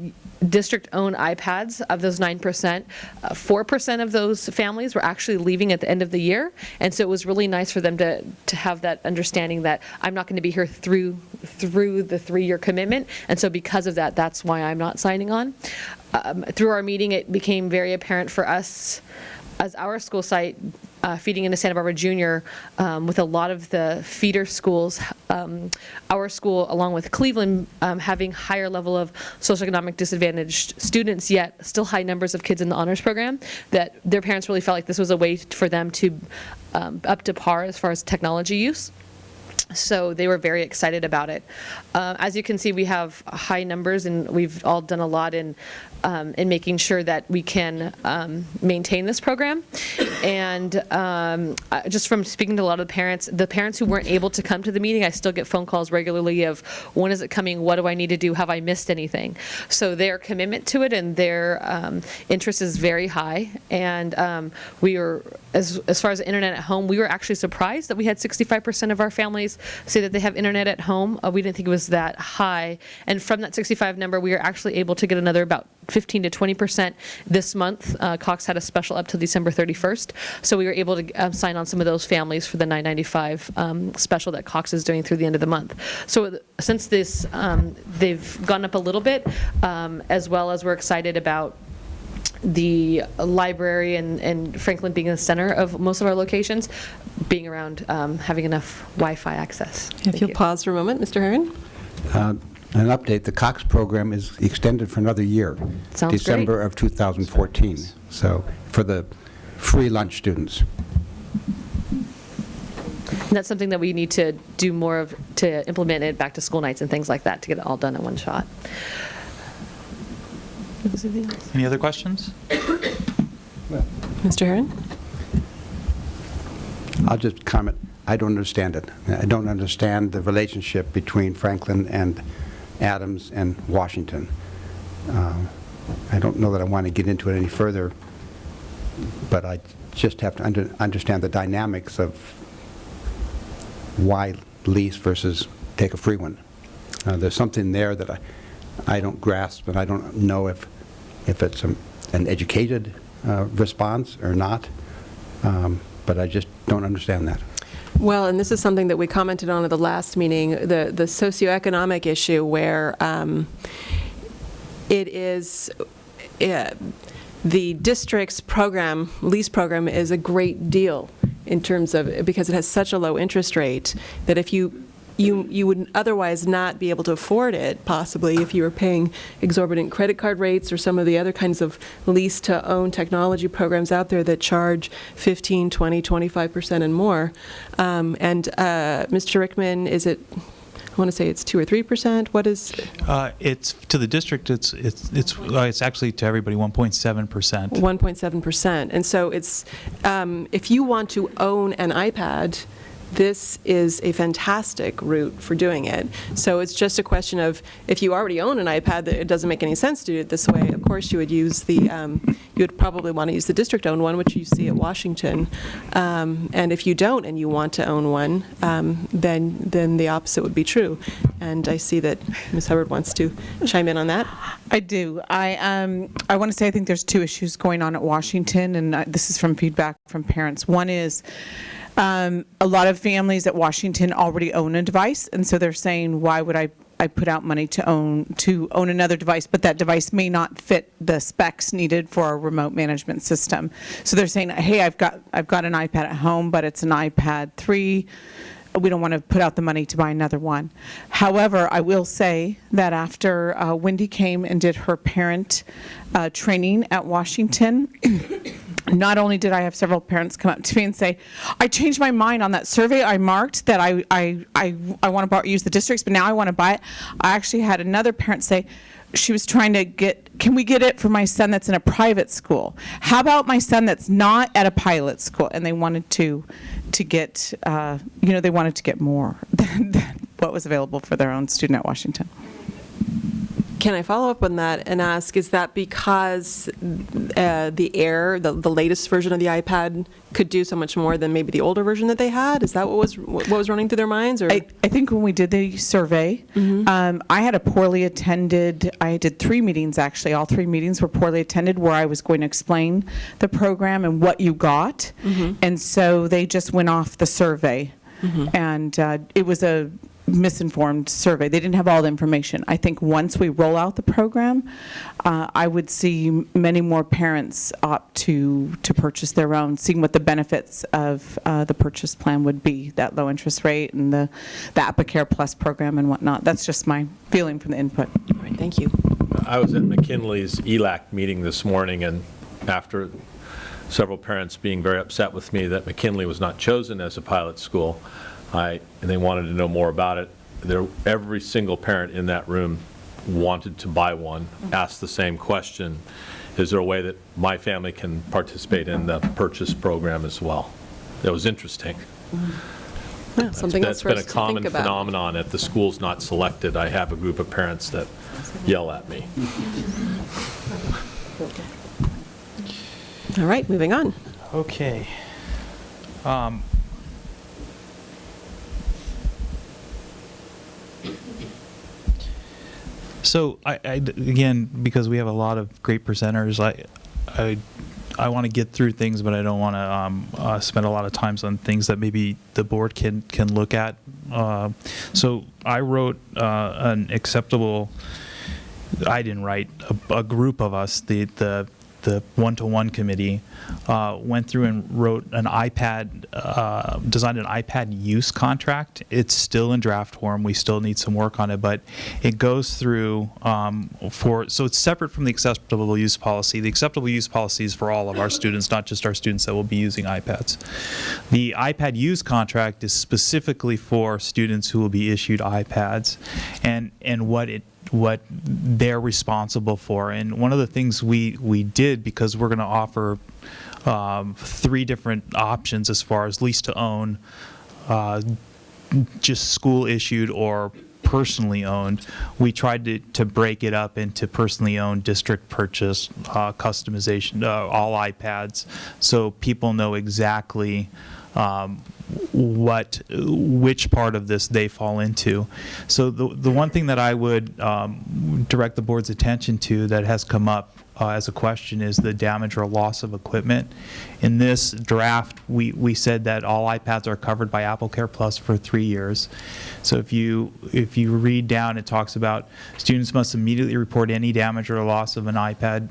district-owned iPads, of those 9%, 4% of those families were actually leaving at the end of the year, and so it was really nice for them to have that understanding that I'm not going to be here through the 3-year commitment, and so because of that, that's why I'm not signing on. Through our meeting, it became very apparent for us as our school site feeding into Santa Barbara Junior, with a lot of the feeder schools, our school, along with Cleveland, having higher level of socioeconomic disadvantaged students, yet still high numbers of kids in the honors program, that their parents really felt like this was a way for them to up to par as far as technology use. So they were very excited about it. As you can see, we have high numbers, and we've all done a lot in making sure that we can maintain this program. And just from speaking to a lot of the parents who weren't able to come to the meeting, I still get phone calls regularly of, when is it coming? What do I need to do? Have I missed anything? So their commitment to it and their interest is very high. And we were, as far as the internet at home, we were actually surprised that we had 65% of our families say that they have internet at home. We didn't think it was that high. And from that 65 number, we were actually able to get another about 15 to 20% this month. Cox had a special up to December 31st. So we were able to sign on some of those families for the $9.95 special that Cox is doing through the end of the month. So since this, they've gone up a little bit, as well as we're excited about the library and Franklin being the center of most of our locations, being around having enough Wi-Fi access. If you'll pause for a moment, Mr. Herron. An update, the Cox program is extended for another year. Sounds December great. of 2014. So for the free lunch students. And that's something that we need to do more of, to implement it back to school nights and things like that, to get it all done in one shot. Any other questions? Mr. Herron? I'll just comment, I don't understand it. I don't understand the relationship between Franklin and Adams and Washington. I don't know that I want to get into it any further, but I just have to understand the dynamics of why lease versus take a free one. There's something there that I don't grasp, and I don't know if it's an educated response or not, but I just don't understand that. Well, and this is something that we commented on at the last meeting, the socioeconomic issue where it is, the district's program, lease program, is a great deal in terms of, because it has such a low interest rate that if you would otherwise not be able to afford it, possibly, if you were paying exorbitant credit card rates or some of the other kinds of lease-to-own technology programs out there that charge 15, 20, 25% and more. Mr. Rickman, is it, I want to say it's 2 or 3%? What is? It's to the district. It's actually to everybody 1.7%. 1.7%. And so it's, if you want to own an iPad, this is a fantastic route for doing it. So it's just a question of, if you already own an iPad, it doesn't make any sense to do it this way. Of course, you would use the, you would probably want to use the district-owned one, which you see at Washington. And if you don't and you want to own one, then the opposite would be true. And I see that Ms. Hubbard wants to chime in on that. I do. I want to say I think there's two issues going on at Washington, and this is from feedback from parents. One is, a lot of families at Washington already own a device, and so they're saying, why would I put out money to own another device, but that device may not fit the specs needed for a remote management system. So they're saying, hey, I've got an iPad at home, but it's an iPad 3. We don't want to put out the money to buy another one. However, I will say that after Wendy came and did her parent training at Washington, not only did I have several parents come up to me and say, I changed my mind on that survey I marked that I want to use the districts, but now I want to buy it. I actually had another parent say, she was trying to get, can we get it for my son that's in a private school? How about my son that's not at a pilot school? And they wanted to get, they wanted to get more than what was available for their own student at Washington. Can I follow up on that and ask, is that because the Air, the latest version of the iPad, could do so much more than maybe the older version that they had? Is that what was running through their minds? Or? I think when we did the survey, I had a poorly attended, I did 3 meetings actually, all 3 meetings were poorly attended where I was going to explain the program and what you got, and so they just went off the survey. And it was misinformed survey. They didn't have all the information. I think once we roll out the program, I would see many more parents opt to purchase their own, seeing what the benefits of the purchase plan would be, that low interest rate and the AppleCare Plus program and whatnot. That's just my feeling from the input. All right, thank you. I was at McKinley's ELAC meeting this morning, and after several parents being very upset with me that McKinley was not chosen as a pilot school, and they wanted to know more about it. Every single parent in that room wanted to buy one, asked the same question: is there a way that my family can participate in the purchase program as well? It was interesting. Yeah, something else That's for been us a to common think about. phenomenon at the schools not selected. I have a group of parents that yell at me. All right, moving on. Okay. So again, because we have a lot of great presenters, I want to get through things, but I don't want to spend a lot of time on things that maybe the board can look at. So I wrote an acceptable. I didn't write. A group of us, the one-to-one committee, went through and wrote an iPad, designed an iPad use contract. It's still in draft form. We still need some work on it, but it goes through so it's separate from the acceptable use policy. The acceptable use policy is for all of our students, not just our students that will be using iPads. The iPad use contract is specifically for students who will be issued iPads, and what they're responsible for. And one of the things we did, because we're going to offer 3 different options as far as lease to own, just school issued or personally owned, we tried to break it up into personally owned, district purchase, customization, all iPads, so people know exactly which part of this they fall into. So the one thing that I would direct the board's attention to that has come up as a question is the damage or loss of equipment. In this draft, we said that all iPads are covered by AppleCare Plus for 3 years. So if you read down, it talks about students must immediately report any damage or loss of an iPad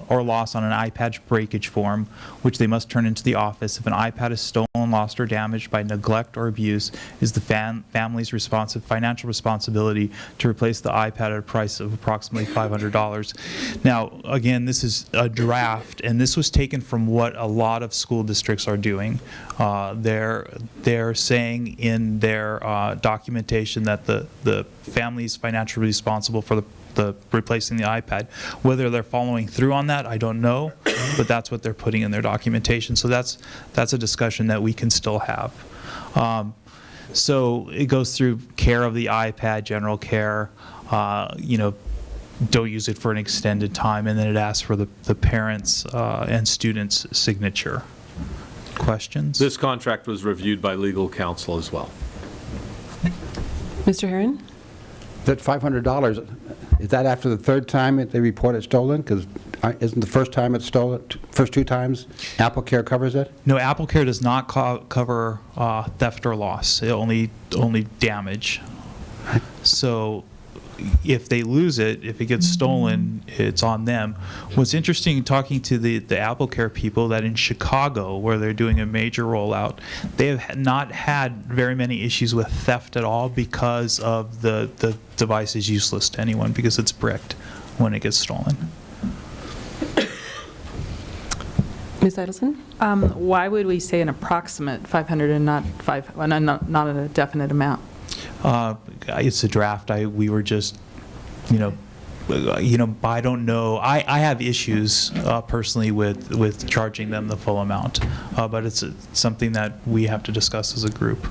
or loss on an iPad breakage form, which they must turn into the office. If an iPad is stolen, lost, or damaged by neglect or abuse, is the family's financial responsibility to replace the iPad at a price of approximately $500. Now, again, this is a draft, and this was taken from what a lot of school districts are doing. They're saying in their documentation that the family's financially responsible for the replacing the iPad. Whether they're following through on that, I don't know, but that's what they're putting in their documentation. So that's a discussion that we can still have. So it goes through care of the iPad, general care, don't use it for an extended time, and then it asks for the parents' and students' signature. Questions? This contract was reviewed by legal counsel as well. Mr. Herron? That $500, is that after the 3rd time that they report it stolen? Because isn't the first time it's stolen, first 2 times, AppleCare covers it? No, AppleCare does not cover theft or loss. It only damage. So if they lose it, if it gets stolen, it's on them. What's interesting, talking to the AppleCare people, that in Chicago, where they're doing a major rollout, they have not had very many issues with theft at all because of the device is useless to anyone because it's bricked when it gets stolen. Ms. Edelson? Why would we say an approximate 500 and not a definite amount? It's a draft. We were just, I don't know. I have issues personally with charging them the full amount, but it's something that we have to discuss as a group.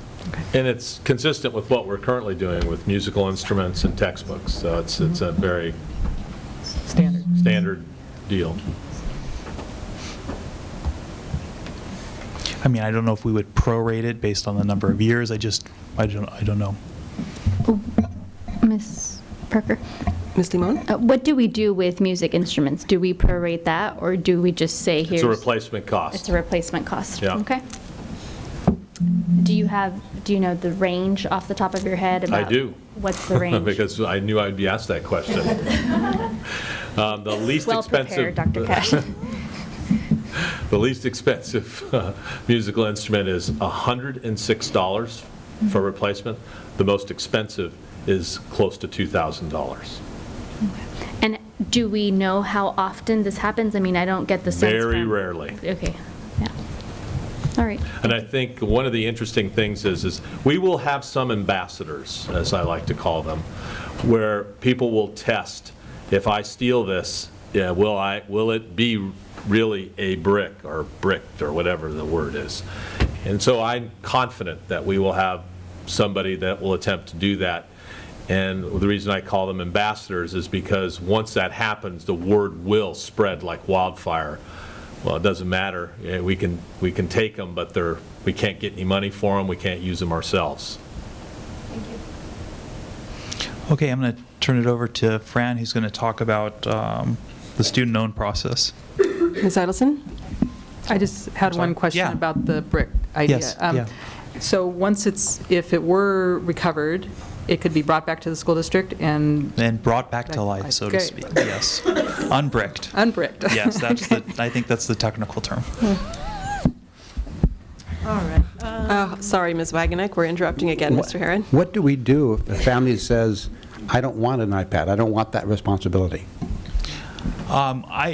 And it's consistent with what we're currently doing with musical instruments and textbooks. So it's a very standard deal. I mean, I don't know if we would prorate it based on the number of years. I don't know. Ms. Parker? Ms. Limon? What do we do with music instruments? Do we prorate that, or do we just say here's... It's a replacement cost. It's a replacement cost? Yeah. Okay. Do you do you know the range off the top of your head? I about do. What's the range? Because I knew I'd be asked that question. The least Well expensive. prepared, Dr. Cash. The least expensive musical instrument is $106 for replacement. The most expensive is close to $2,000. And do we know how often this happens? I mean, I don't get the sense Very from- rarely. Okay, yeah. All right. And I think one of the interesting things is we will have some ambassadors, as I like to call them, where people will test, if I steal this, yeah, will it be really a brick or bricked or whatever the word is. And so I'm confident that we will have somebody that will attempt to do that. And the reason I call them ambassadors is because once that happens, the word will spread like wildfire. Well, it doesn't matter. Yeah, we can take them, but we can't get any money for them. We can't use them ourselves. Okay, I'm going to turn it over to Fran, who's going to talk about the student-owned process. Ms. Idelson? I just had one question Yeah. about the brick idea. Yes, yeah. So once if it were recovered, it could be brought back to the school district and And brought back to life, so to Okay. speak. Yes. Unbricked. unbricked. Yes, I think that's the technical term. All right. Sorry, Ms. Wagenknecht, we're interrupting again, Mr. Herron. What do we do if a family says, I don't want an iPad, I don't want that responsibility?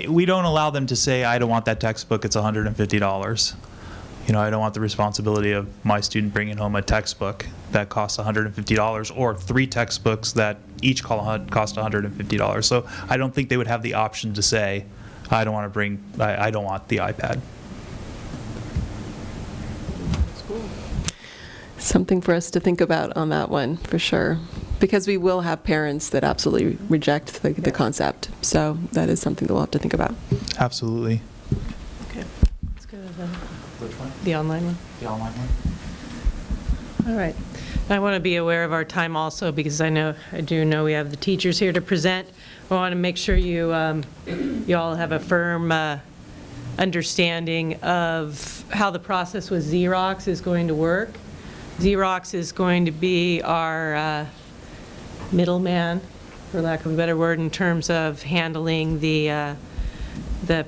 We don't allow them to say, I don't want that textbook, it's $150. You know, I don't want the responsibility of my student bringing home a textbook that costs $150, or 3 textbooks that each cost $150. So I don't think they would have the option to say, I don't want the iPad. Something for us to think about on that one, for sure. Because we will have parents that absolutely reject the concept. So that is something that we'll have to think about. Absolutely. Okay, let's go to Which one? the online one. The online one? All right. I want to be aware of our time also, because I do know we have the teachers here to present. I want to make sure you all have a firm understanding of how the process with Xerox is going to work. Xerox is going to be our middleman, for lack of a better word, in terms of handling the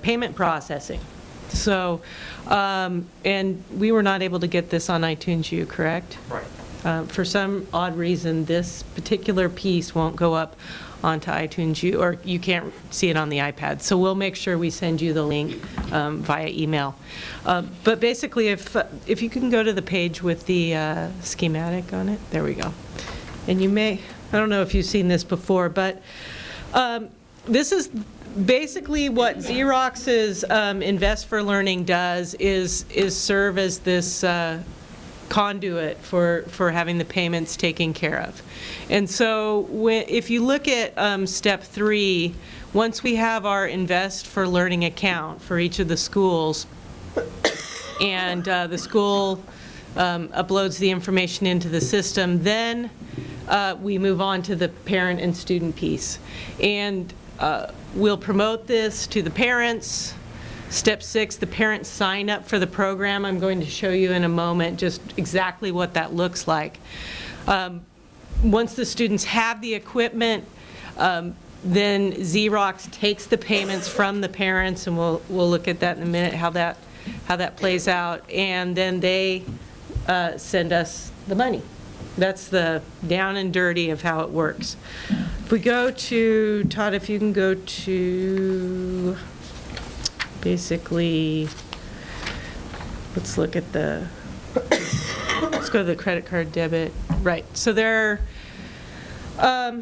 payment processing. So, and we were not able to get this on iTunes U, correct? Right. For some odd reason, this particular piece won't go up onto iTunes U, or you can't see it on the iPad. So we'll make sure we send you the link via email. But basically, if you can go to the page with the schematic on it, there we go. And you may, I don't know if you've seen this before, but this is basically what Xerox's Invest for Learning does is serve as this conduit for having the payments taken care of. And so if you look at step 3, once we have our Invest for Learning account for each of the schools, and the school uploads the information into the system, then we move on to the parent and student piece. And we'll promote this to the parents. Step 6, the parents sign up for the program. I'm going to show you in a moment just exactly what that looks like. Once the students have the equipment, then Xerox takes the payments from the parents, and we'll look at that in a minute, how that plays out, and then they send us the money. That's the down and dirty of how it works. If we go to, Todd, if you can go to basically, let's go to the credit card debit. Right, so there are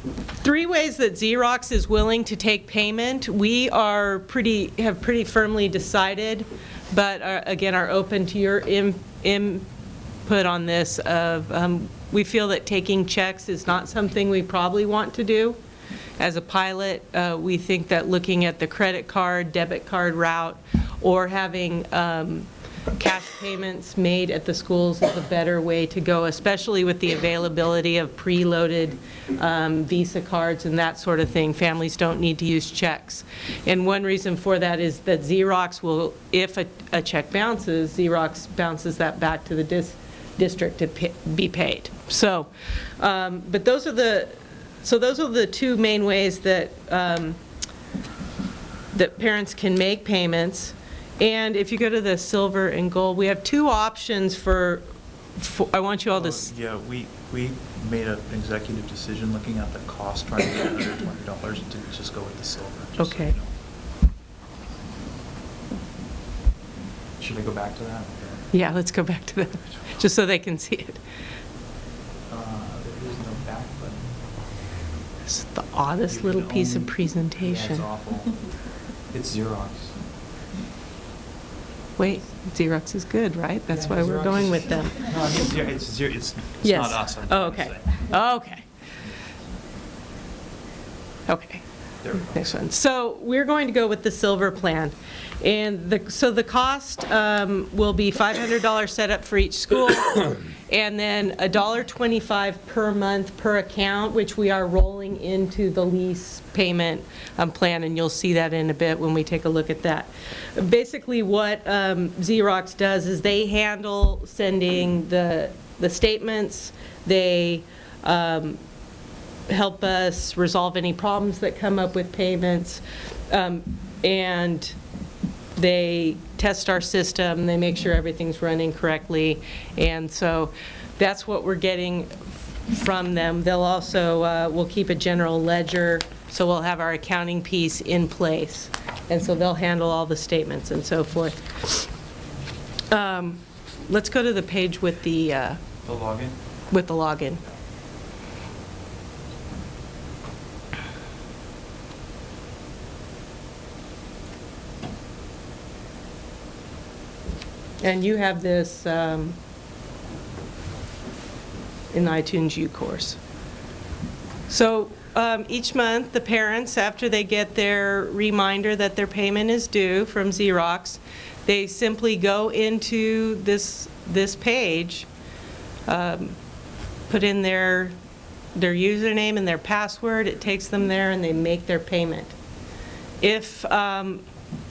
3 ways that Xerox is willing to take payment. We have pretty firmly decided, but again, are open to your input on this. We feel that taking checks is not something we probably want to do. As a pilot, we think that looking at the credit card, debit card route, or having cash payments made at the schools is a better way to go, especially with the availability of preloaded Visa cards and that sort of thing. Families don't need to use checks. And one reason for that is that Xerox will, if a check bounces, Xerox bounces that back to the district to be paid. So, but those are the two main ways that that parents can make payments. And if you go to the silver and gold, we have two options for I want you all to. Yeah, we made an executive decision looking at the cost, trying to get $120 to just go with the silver. just so Okay. you know. Should I go back to that? Yeah, let's go back to that, just so they can see it. There is no back button. It's the oddest You little can piece of own- presentation. Yeah, it's awful. It's Xerox. Wait, Xerox is good, right? That's Yeah, why we're Xerox going is- with them. No, it's Yes. not us. I'm Oh, trying to okay. say. Okay. Okay. There we go. Next one. So we're going to go with the silver plan. And so the cost will be $500 set up for each school, and then $1.25 per month per account, which we are rolling into the lease payment plan, and you'll see that in a bit when we take a look at that. Basically, what Xerox does is they handle sending the statements. They help us resolve any problems that come up with payments, and they test our system, they make sure everything's running correctly, and so that's what we're getting from them. They'll also, we'll keep a general ledger, so we'll have our accounting piece in place, and so they'll handle all the statements and so forth. Let's go to the page with the login? with the login. And you have this in the iTunes U course. So each month, the parents, after they get their reminder that their payment is due from Xerox, they simply go into this page, put in their username and their password. It takes them there, and they make their payment.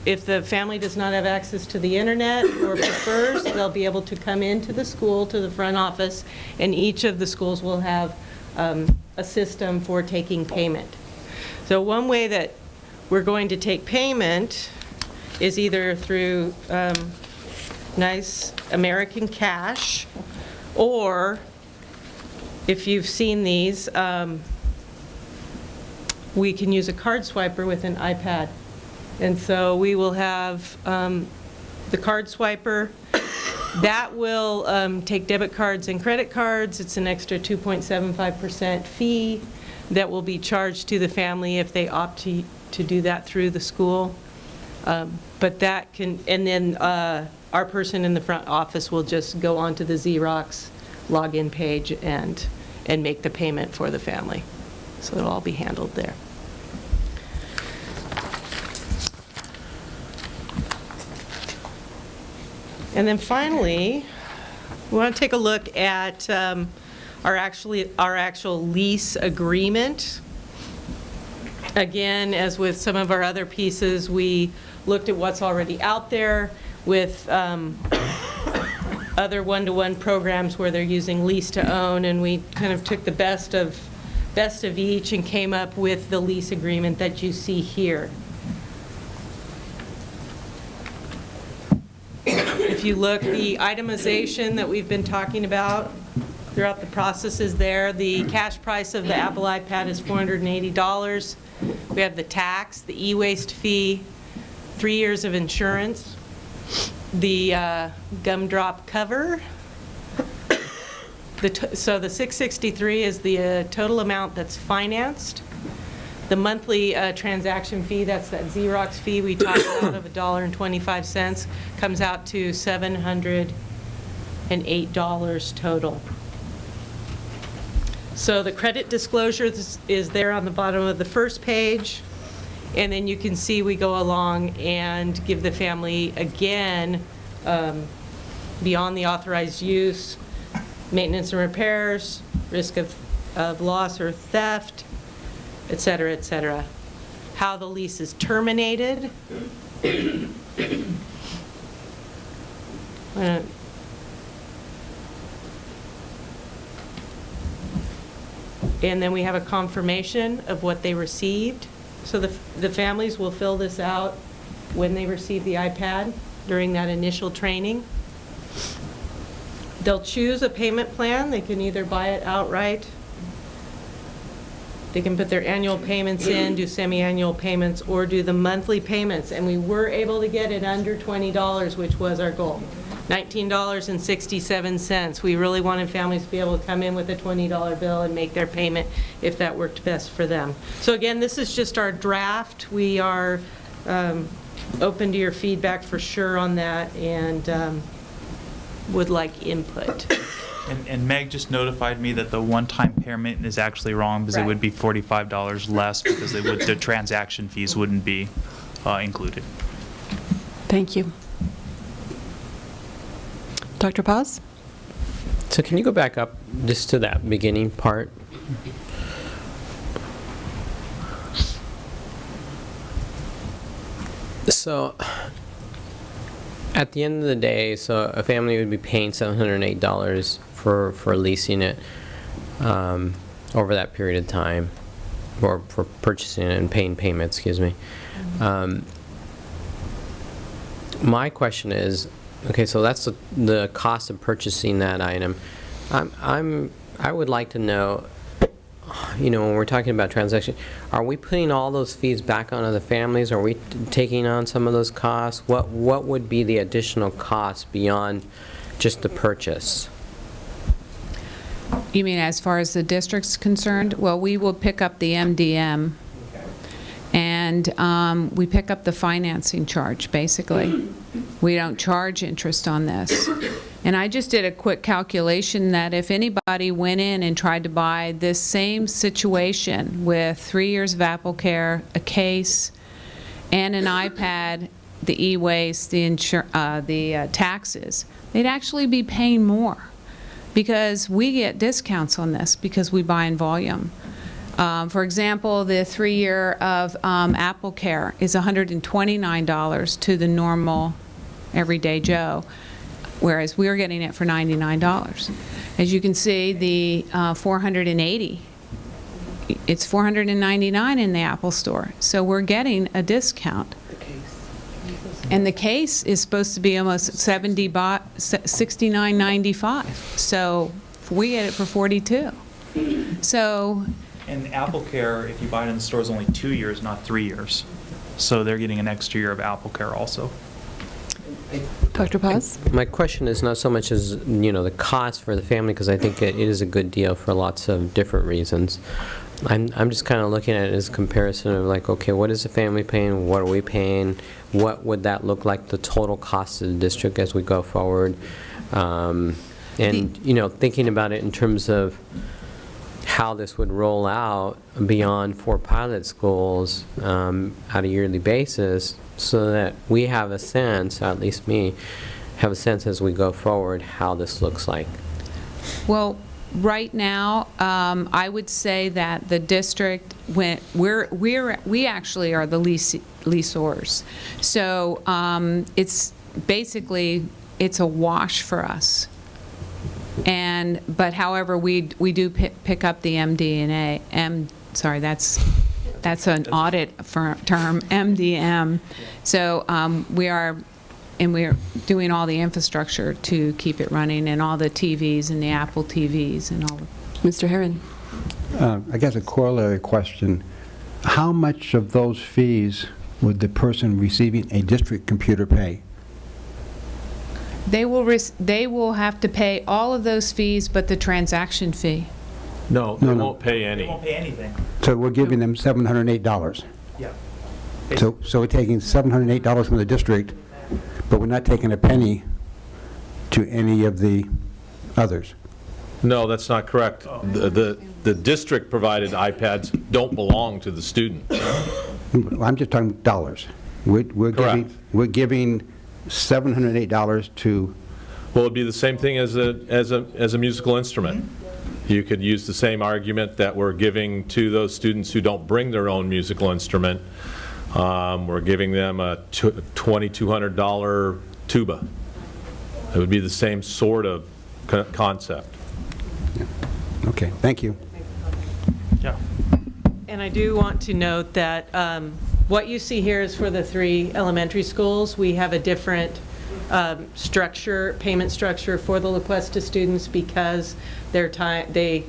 If the family does not have access to the internet or prefers, they'll be able to come into the school, to the front office, and each of the schools will have a system for taking payment. So one way that we're going to take payment is either through nice American cash, or if you've seen these, we can use a card swiper with an iPad. And so we will have the card swiper. That will take debit cards and credit cards. It's an extra 2.75% fee that will be charged to the family if they opt to do that through the school. But that can, and then our person in the front office will just go onto the Xerox login page and make the payment for the family. So it'll all be handled there. And then finally, we want to take a look at our actual lease agreement. Again, as with some of our other pieces, we looked at what's already out there with other one-to-one programs where they're using lease to own, and we kind of took the best of each and came up with the lease agreement that you see here. If you look, the itemization that we've been talking about throughout the process is there. The cash price of the Apple iPad is $480. We have the tax, the e-waste fee, 3 years of insurance, the gumdrop cover. So the $663 is the total amount that's financed. The monthly transaction fee, that's that Xerox fee we talked about of $1.25, comes out to $708 total. So the credit disclosure is there on the bottom of the first page. And then you can see we go along and give the family, again, beyond the authorized use, maintenance and repairs, risk of loss or theft, et cetera, how the lease is terminated. and then we have a confirmation of what they received. So the families will fill this out when they receive the iPad during that initial training. They'll choose a payment plan. They can either buy it outright. They can put their annual payments in, do semi-annual payments, or do the monthly payments. And we were able to get it under $20, which was our goal. $19.67. We really wanted families to be able to come in with a $20 bill and make their payment if that worked best for them. So again, this is just our draft. We are open to your feedback for sure on that, and would like input. And Meg just notified me that the one-time payment is actually wrong because it would be $45 less because the transaction fees wouldn't be included. Thank you. Dr. Paz? So can you go back up just to that beginning part? So at the end of the day, so a family would be paying $708 for leasing it over that period of time, or for purchasing it and paying payments, excuse me. My question is, okay, so that's the cost of purchasing that item. I would like to know, you know, when we're talking about transaction, are we putting all those fees back onto the families? Are we taking on some of those costs? What would be the additional cost beyond just the purchase? You mean as far as the district's concerned? Well, we will pick up the MDM, and we pick up the financing charge, basically. We don't charge interest on this. And I just did a quick calculation that if anybody went in and tried to buy this same situation with 3 years of AppleCare, a case, and an iPad, the e-waste, the taxes, they'd actually be paying more, because we get discounts on this because we buy in volume. For example, the 3-year of AppleCare is $129 to the normal everyday Joe, whereas we're getting it for $99. As you can see, the 480, it's $499 in the Apple Store, so we're getting a discount. And the case is supposed to be almost $69.95, so we get it for $42. So. And AppleCare, if you buy it in the store, is only 2 years, not 3 years. So they're getting an extra year of AppleCare also. Dr. Paz? My question is not so much as, you know, the cost for the family, because I think it is a good deal for lots of different reasons. I'm just kind of looking at it as a comparison of like, okay, what is the family paying? What are we paying? What would that look like, the total cost of the district as we go forward? And, you know, thinking about it in terms of how this would roll out beyond 4 pilot schools on a yearly basis, so that we have a sense, at least me, have a sense as we go forward how this looks like. Well, right now, I would say that the district, we actually are the leasors. So it's basically, it's a wash for us. But however, we do pick up the MD&A. Sorry, that's an audit term, MDM. So we're doing all the infrastructure to keep it running, and all the TVs and the Apple TVs and all. Mr. Herron? I guess a corollary question. How much of those fees would the person receiving a district computer pay? They will have to pay all of those fees but the transaction fee. No, they won't pay any. They won't pay anything. So we're giving them $708. Yeah. So we're taking $708 from the district, but we're not taking a penny to any of the others. No, that's not correct. The district-provided iPads don't belong to the student. I'm just talking dollars. We're giving $708 to. Well, it'd be the same thing as a musical instrument. You could use the same argument that we're giving to those students who don't bring their own musical instrument. We're giving them a $2,200 tuba. It would be the same sort of concept. Okay, thank you. And I do want to note that what you see here is for the 3 elementary schools. We have a different payment structure for the LaQuesta students because they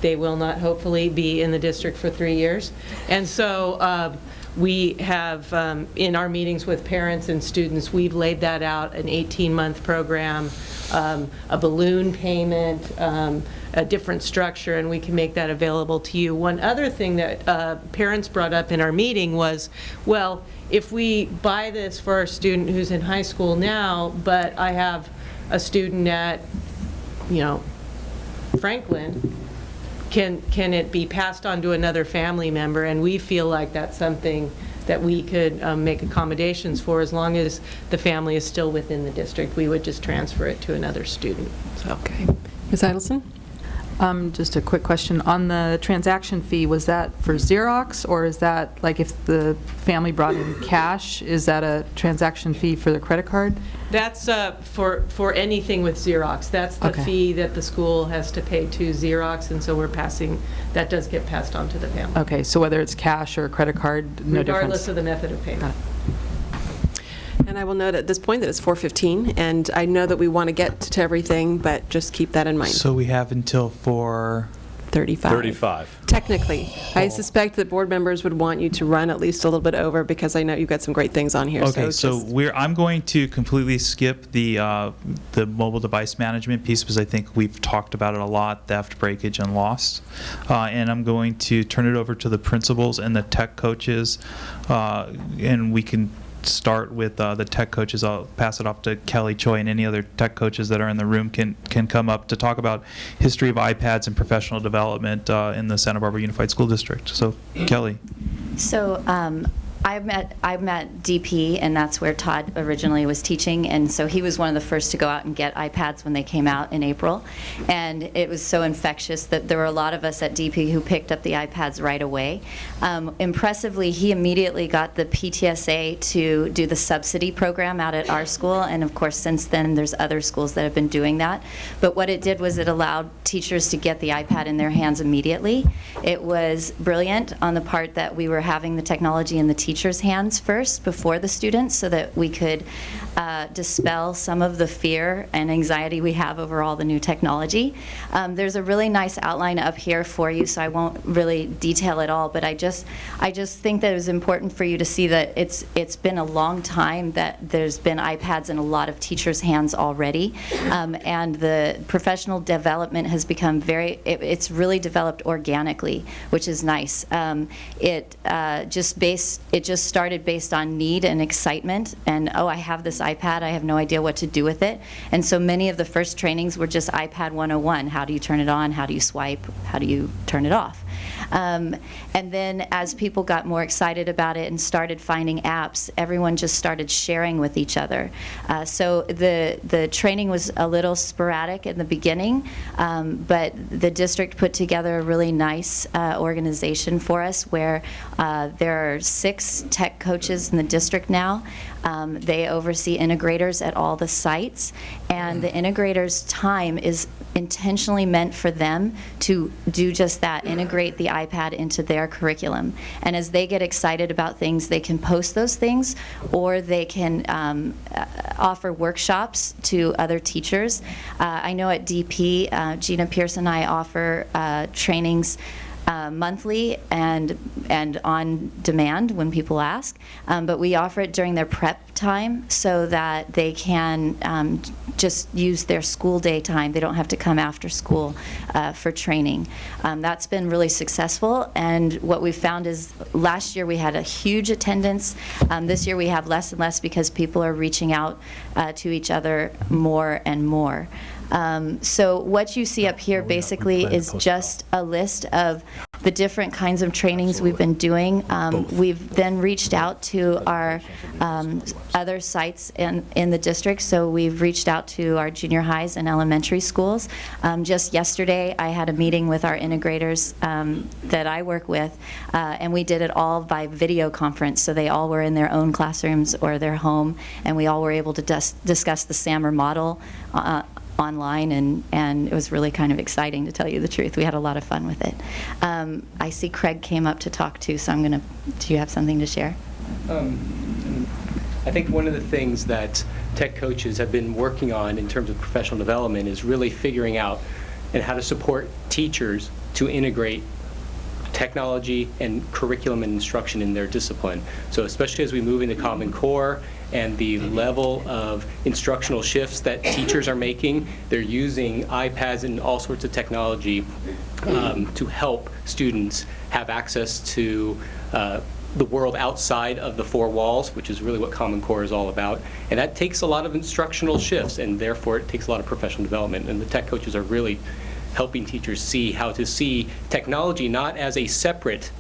will not hopefully be in the district for 3 years. And so we have, in our meetings with parents and students, we've laid that out, an 18-month program, a balloon payment, a different structure, and we can make that available to you. One other thing that parents brought up in our meeting was, well, if we buy this for our student who's in high school now, but I have a student at, Franklin, can it be passed on to another family member? And we feel like that's something that we could make accommodations for as long as the family is still within the district. We would just transfer it to another student. So. Okay. Ms. Idelson? Just a quick question. On the transaction fee, was that for Xerox, or is that, like, if the family brought in cash, is that a transaction fee for the credit card? That's for anything with Xerox. That's the fee that the school has to pay to Xerox, and so that does get passed on to the family. Okay, so whether it's cash or a credit card, no difference? Regardless of the method of payment. And I will note at this point that it's 4:15, and I know that we want to get to everything, but just keep that in mind. So we have until 35. Technically. I suspect that board members would want you to run at least a little bit over because I know you've got some great things on here. Okay, so I'm going to completely skip the mobile device management piece because I think we've talked about it a lot, theft, breakage, and loss. And I'm going to turn it over to the principals and the tech coaches, and we can start with the tech coaches. I'll pass it off to Kelly Choi, and any other tech coaches that are in the room can come up to talk about history of iPads and professional development in the Santa Barbara Unified School District. So, Kelly. So I'm at DP, and that's where Todd originally was teaching, and so he was one of the first to go out and get iPads when they came out in April, and it was so infectious that there were a lot of us at DP who picked up the iPads right away. Impressively, he immediately got the PTSA to do the subsidy program out at our school, and of course since then there's other schools that have been doing that, but what it did was it allowed teachers to get the iPad in their hands immediately. It was brilliant on the part that we were having the technology in the teachers' hands first before the students so that we could dispel some of the fear and anxiety we have over all the new technology. There's a really nice outline up here for you, so I won't really detail it all, but I just think that it was important for you to see that it's been a long time that there's been iPads in a lot of teachers' hands already, and the professional development has become it's really developed organically, which is nice. It just started based on need and excitement, and I have this iPad, I have no idea what to do with it, and so many of the first trainings were just iPad 101. How do you turn it on? How do you swipe? How do you turn it off? And then as people got more excited about it and started finding apps, everyone just started sharing with each other. So the training was a little sporadic in the beginning, but the district put together a really nice organization for us where there are 6 tech coaches in the district now. They oversee integrators at all the sites, and the integrators' time is intentionally meant for them to do just that, integrate the iPad into their curriculum. And as they get excited about things, they can post those things, or they can offer workshops to other teachers. I know at DP, Gina Pierce and I offer trainings monthly and on demand when people ask, but we offer it during their prep time so that they can just use their school day time. They don't have to come after school for training. That's been really successful, and what we found is last year we had a huge attendance. This year we have less and less because people are reaching out to each other more and more. So what you see up here basically is just a list of the different kinds of trainings we've been doing. We've then reached out to our other sites in the district, so we've reached out to our junior highs and elementary schools. Just yesterday I had a meeting with our integrators that I work with, and we did it all by video conference, so they all were in their own classrooms or their home, and we all were able to discuss the SAMR model online, and it was really kind of exciting, to tell you the truth. We had a lot of fun with it. I see Craig came up to talk too, so do you have something to share? I think one of the things that tech coaches have been working on in terms of professional development is really figuring out and how to support teachers to integrate technology and curriculum and instruction in their discipline. So especially as we move into Common Core and the level of instructional shifts that teachers are making, they're using iPads and all sorts of technology to help students have access to the world outside of the four walls, which is really what Common Core is all about. And that takes a lot of instructional shifts, and therefore it takes a lot of professional development. And the tech coaches are really helping teachers see how to see technology not as a separate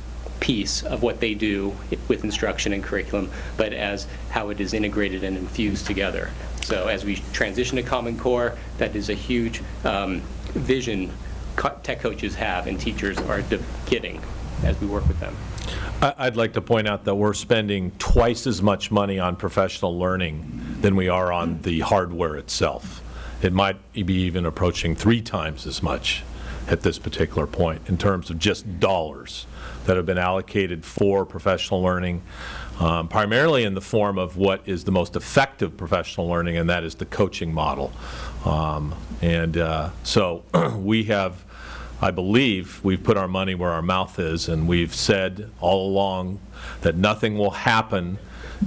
piece of what they do with instruction and curriculum, but as how it is integrated and infused together. So as we transition to Common Core, that is a huge vision tech coaches have and teachers are getting as we work with them. I'd like to point out that we're spending twice as much money on professional learning than we are on the hardware itself. It might be even approaching 3 times as much at this particular point in terms of just dollars that have been allocated for professional learning, primarily in the form of what is the most effective professional learning, and that is the coaching model. So we have, I believe, we've put our money where our mouth is, and we've said all along that nothing will happen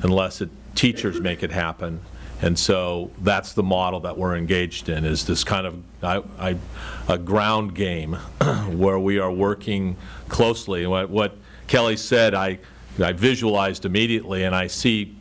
unless teachers make it happen. And so that's the model that we're engaged in, is this kind of a ground game where we are working closely. What Kelly said, I visualized immediately, and I see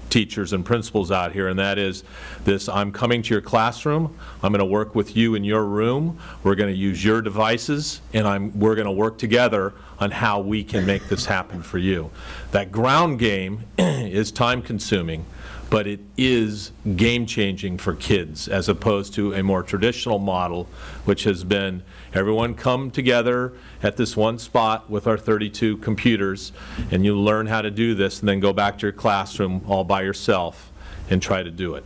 teachers and principals out here, and that is this: I'm coming to your classroom, I'm going to work with you in your room, we're going to use your devices, and we're going to work together on how we can make this happen for you. That ground game is time consuming, but it is game-changing for kids, as opposed to a more traditional model, which has been everyone come together at this one spot with our 32 computers, and you learn how to do this, and then go back to your classroom all by yourself and try to do it,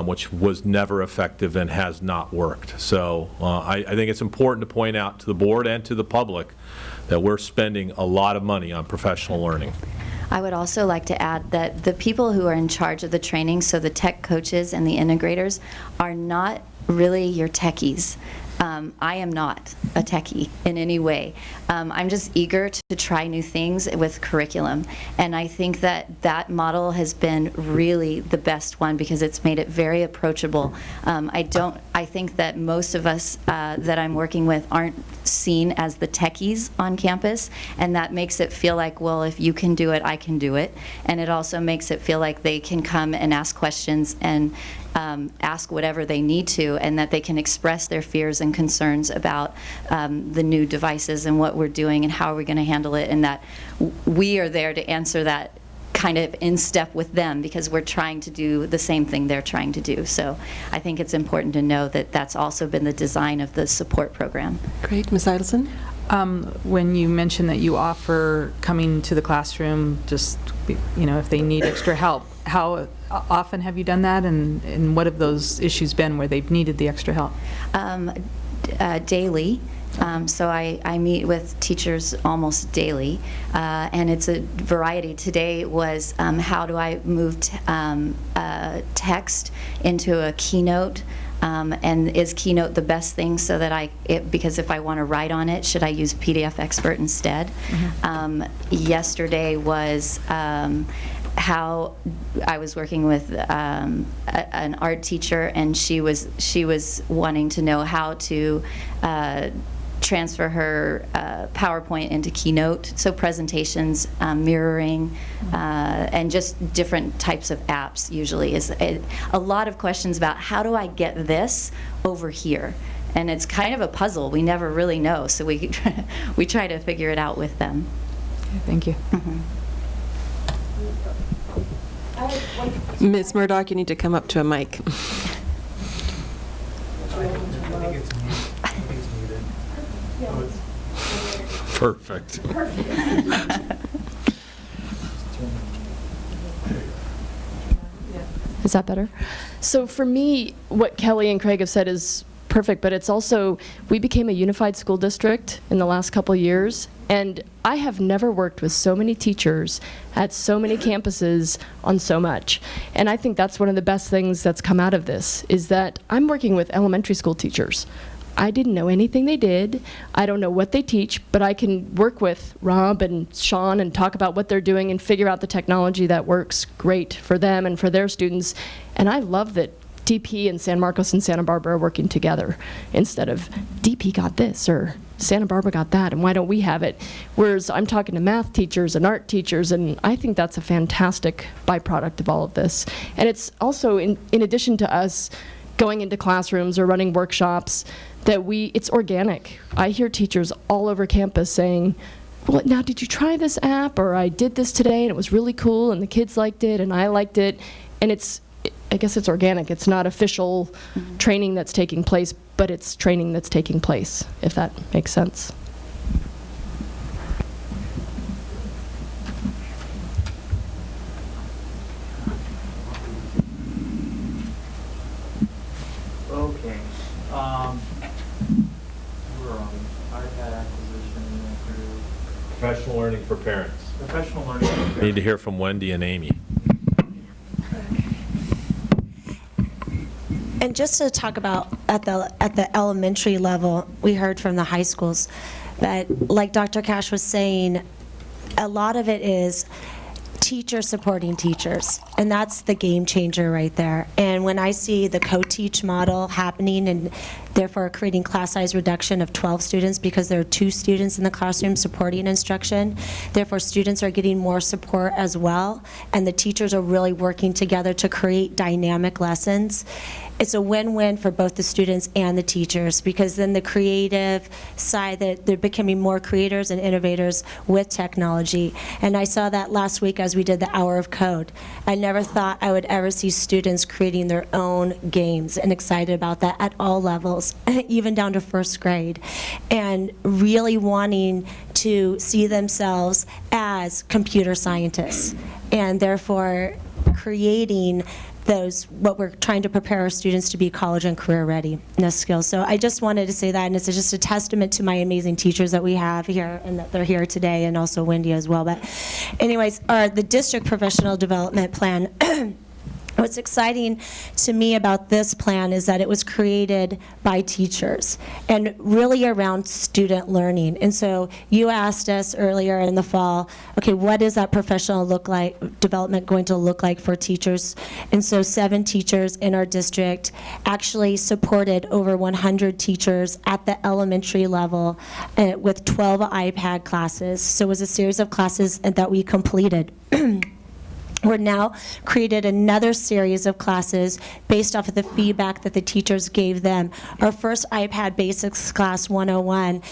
which was never effective and has not worked. So I think it's important to point out to the board and to the public that we're spending a lot of money on professional learning. I would also like to add that the people who are in charge of the training, so the tech coaches and the integrators, are not really your techies. I am not a techie in any way. I'm just eager to try new things with curriculum, and I think that model has been really the best one because it's made it very approachable. I think that most of us that I'm working with aren't seen as the techies on campus, and that makes it feel like, well, if you can do it, I can do it. And it also makes it feel like they can come and ask questions and ask whatever they need to, and that they can express their fears and concerns about the new devices and what we're doing and how we're going to handle it, and that we are there to answer that kind of in step with them, because we're trying to do the same thing they're trying to do. So I think it's important to know that that's also been the design of the support program. Great. Ms. Idelson? When you mentioned that you offer coming to the classroom, just, if they need extra help, how often have you done that, and what have those issues been where they've needed the extra help? Daily. So I meet with teachers almost daily, and it's a variety. Today was how do I move text into a Keynote, and is Keynote the best thing so that because if I want to write on it, should I use PDF Expert instead? Mm-hmm. Yesterday was how I was working with an art teacher, and she was wanting to know how to transfer her PowerPoint into Keynote, so presentations, mirroring, and just different types of apps usually is a lot of questions about how do I get this over here, and it's kind of a puzzle. We never really know, so we try to figure it out with them. Okay, thank you. Mm-hmm. Ms. Murdoch, you need to come up to a mic. Perfect. Is that better? So for me, what Kelly and Craig have said is perfect, but it's also, we became a unified school district in the last couple years, and I have never worked with so many teachers at so many campuses on so much. And I think that's one of the best things that's come out of this, is that I'm working with elementary school teachers. I didn't know anything they did. I don't know what they teach, but I can work with Rob and Sean and talk about what they're doing and figure out the technology that works great for them and for their students. And I love that DP and San Marcos and Santa Barbara are working together instead of DP got this or Santa Barbara got that, and why don't we have it? Whereas I'm talking to math teachers and art teachers, and I think that's a fantastic byproduct of all of this. And it's also, in addition to us going into classrooms or running workshops, that it's organic. I hear teachers all over campus saying, well, now did you try this app? Or I did this today and it was really cool and the kids liked it and I liked it. And I guess it's organic. It's not official training that's taking place, but it's training that's taking place, if that makes sense. Okay. Where are we? iPad acquisition through Professional learning for parents. professional learning. for parents. Need to hear from Wendy and Amy. And just to talk about at the elementary level, we heard from the high schools that, like Dr. Cash was saying, a lot of it is teachers supporting teachers, and that's the game changer right there. And when I see the co-teach model happening and therefore creating class size reduction of 12 students because there are 2 students in the classroom supporting instruction, therefore students are getting more support as well, and the teachers are really working together to create dynamic lessons. It's a win-win for both the students and the teachers, because then the creative side, that they're becoming more creators and innovators with technology. And I saw that last week as we did the Hour of Code. I never thought I would ever see students creating their own games, and excited about that at all levels, even down to first grade, and really wanting to see themselves as computer scientists, and therefore creating those, what we're trying to prepare our students to be college and career readiness skills. So I just wanted to say that, and it's just a testament to my amazing teachers that we have here and that they're here today, and also Wendy as well. But anyways, the district professional development plan, what's exciting to me about this plan is that it was created by teachers and really around student learning. And so you asked us earlier in the fall, okay, what is that professional development going to look like for teachers? And so 7 teachers in our district actually supported over 100 teachers at the elementary level with 12 iPad classes. So it was a series of classes that we completed. We're now created another series of classes based off of the feedback that the teachers gave them. Our first iPad Basics Class 101,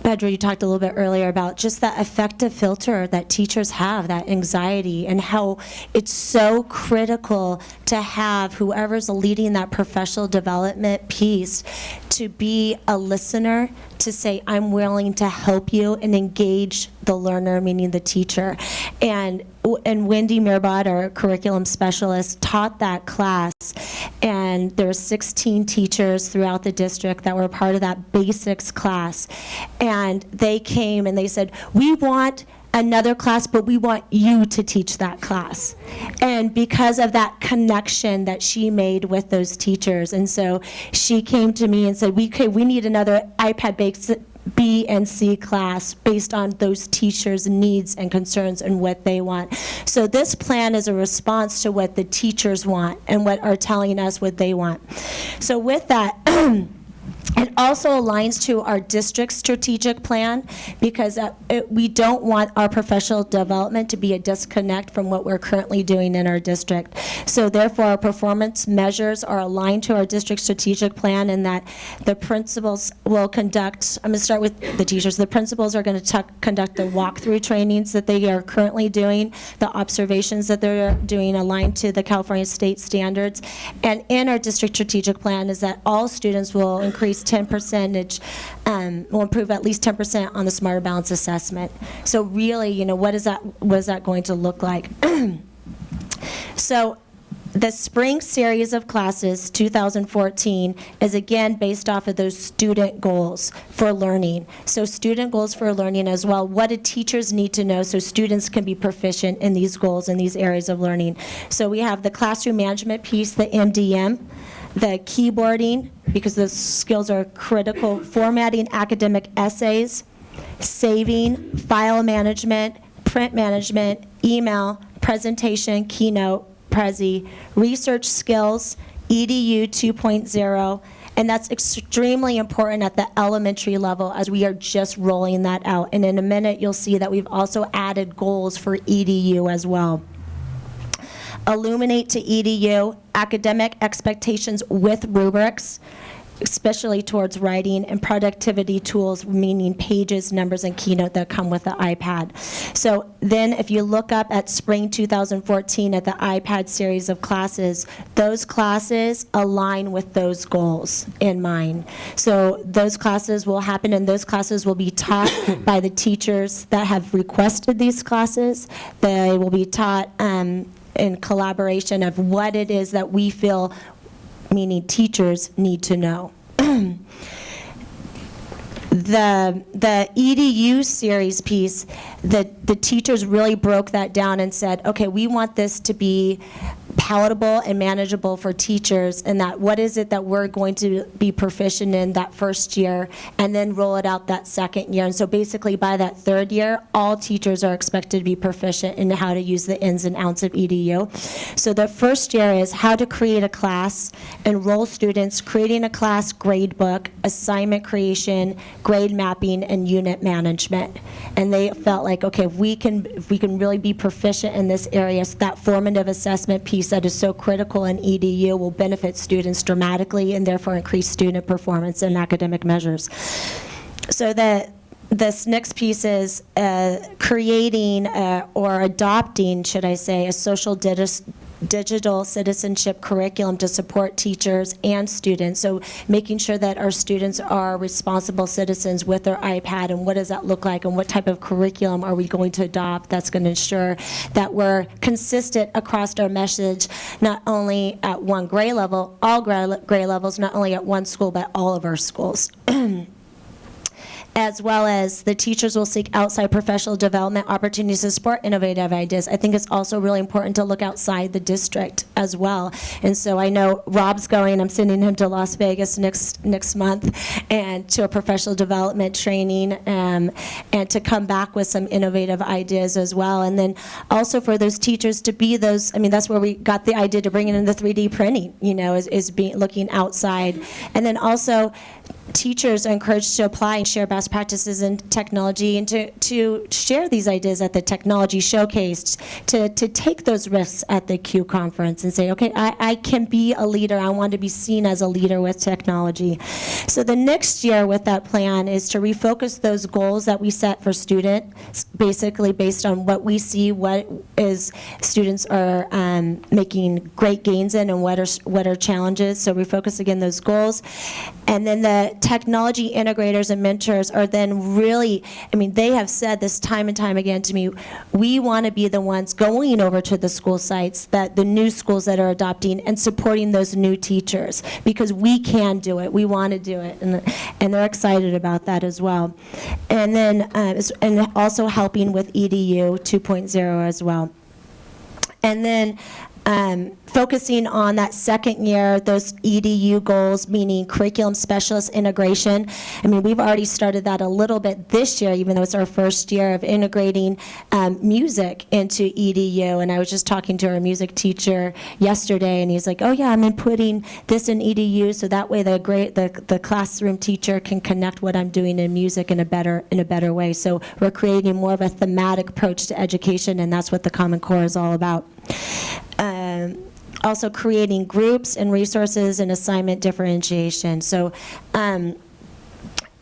Pedro, you talked a little bit earlier about just that effective filter that teachers have, that anxiety, and how it's so critical to have whoever's leading that professional development piece to be a listener, to say, I'm willing to help you, and engage the learner, meaning the teacher. And Wendy Mirbot, our curriculum specialist, taught that class, and there were 16 teachers throughout the district that were part of that basics class. And they came and they said, we want another class, but we want you to teach that class. And because of that connection that she made with those teachers, and so she came to me and said, we need another iPad B and C class based on those teachers' needs and concerns and what they want. So this plan is a response to what the teachers want and what are telling us what they want. So with that, it also aligns to our district strategic plan, because we don't want our professional development to be a disconnect from what we're currently doing in our district. So therefore, our performance measures are aligned to our district strategic plan, in that the principals will conduct, I'm going to start with the teachers, the principals are going to conduct the walkthrough trainings that they are currently doing, the observations that they're doing aligned to the California state standards. And in our district strategic plan is that all students will increase 10%, will improve at least 10% on the Smarter Balance assessment. So really, what is that going to look like? So The spring series of classes, 2014, is again based off of those student goals for learning. So student goals for learning as well. What do teachers need to know so students can be proficient in these goals in these areas of learning? So we have the classroom management piece, the MDM, the keyboarding, because those skills are critical, formatting academic essays, saving, file management, print management, email, presentation, keynote, Prezi, research skills, EDU 2.0, and that's extremely important at the elementary level as we are just rolling that out. And in a minute, you'll see that we've also added goals for EDU as well. Illuminate to EDU, academic expectations with rubrics, especially towards writing, and productivity tools, meaning pages, numbers, and keynote that come with the iPad. So then if you look up at spring 2014 at the iPad series of classes, those classes align with those goals in mind. So those classes will happen, and those classes will be taught by the teachers that have requested these classes. They will be taught in collaboration of what it is that we feel, meaning teachers, need to know. The EDU series piece, the teachers really broke that down and said, okay, we want this to be palatable and manageable for teachers, and that what is it that we're going to be proficient in that first year, and then roll it out that second year. And so basically by that third year, all teachers are expected to be proficient in how to use the ins and outs of EDU. So the first year is how to create a class, enroll students, creating a class grade book, assignment creation, grade mapping, and unit management. And they felt like, okay, if we can really be proficient in this area, so that formative assessment piece that is so critical in EDU will benefit students dramatically and therefore increase student performance and academic measures. So this next piece is creating or adopting, should I say, a social digital citizenship curriculum to support teachers and students. So making sure that our students are responsible citizens with their iPad, and what does that look like, and what type of curriculum are we going to adopt that's going to ensure that we're consistent across our message, not only at one grade level, all grade levels, not only at one school, but all of our schools. As well as the teachers will seek outside professional development opportunities to support innovative ideas. I think it's also really important to look outside the district as well. And so I know Rob's going, I'm sending him to Las Vegas next month, and to a professional development training, and to come back with some innovative ideas as well. And then also for those teachers to be those, I mean, that's where we got the idea to bring in the 3D printing, you know, is being looking outside. And then also teachers are encouraged to apply and share best practices in technology, and to share these ideas at the technology showcase, to take those risks at the Q conference and say, okay, I can be a leader. I want to be seen as a leader with technology. So the next year with that plan is to refocus those goals that we set for students, basically based on what we see, what is students are making great gains in, and what are challenges. So refocus again those goals. And then the technology integrators and mentors are then really, I mean, they have said this time and time again to me, we want to be the ones going over to the school sites, that the new schools that are adopting, and supporting those new teachers, because we can do it, we want to do it, and they're excited about that as well. And then, and also helping with EDU 2.0 as well. And then focusing on that second year, those EDU goals, meaning curriculum specialist integration. I mean, we've already started that a little bit this year, even though it's our first year of integrating music into EDU. And I was just talking to our music teacher yesterday, and he's like, oh yeah, I'm inputting this in EDU, so that way the classroom teacher can connect what I'm doing in music in a better way. So we're creating more of a thematic approach to education, and that's what the Common Core is all about. Also creating groups and resources and assignment differentiation. So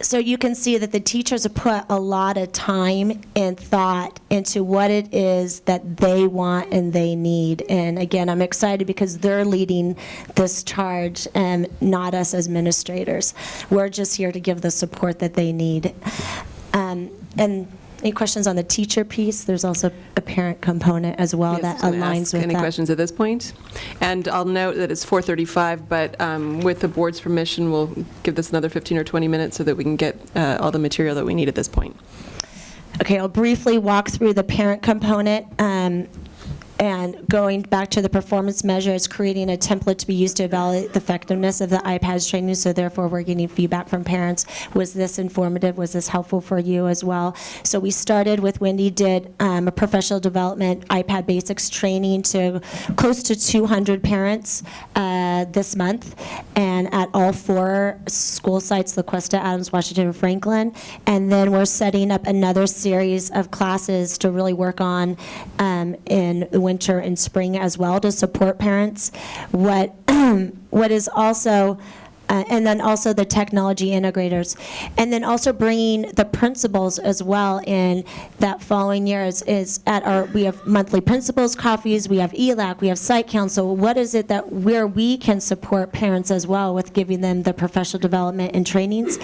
so you can see that the teachers have put a lot of time and thought into what it is that they want and they need. And again, I'm excited because they're leading this charge, and not us as administrators. We're just here to give the support that they need. And Any questions on the teacher piece? There's also a parent component as well that aligns with any that. questions at this point? And I'll note that it's 4:35, but with the board's permission, we'll give this another 15 or 20 minutes so that we can get all the material that we need at this point. Okay, I'll briefly walk through the parent component. And going back to the performance measures, creating a template to be used to evaluate the effectiveness of the iPads training, so therefore we're getting feedback from parents. Was this informative? Was this helpful for you as well? So we started with, Wendy did a professional development iPad basics training to close to 200 parents this month, and at all 4 school sites, La Cuesta, Adams, Washington, and Franklin. And then we're setting up another series of classes to really work on in winter and spring as well to support parents. What is also and then also the technology integrators. And then also bringing the principals as well in that following year is at our, we have monthly principals coffees, we have ELAC, we have site council. What is it that where we can support parents as well with giving them the professional development and trainings?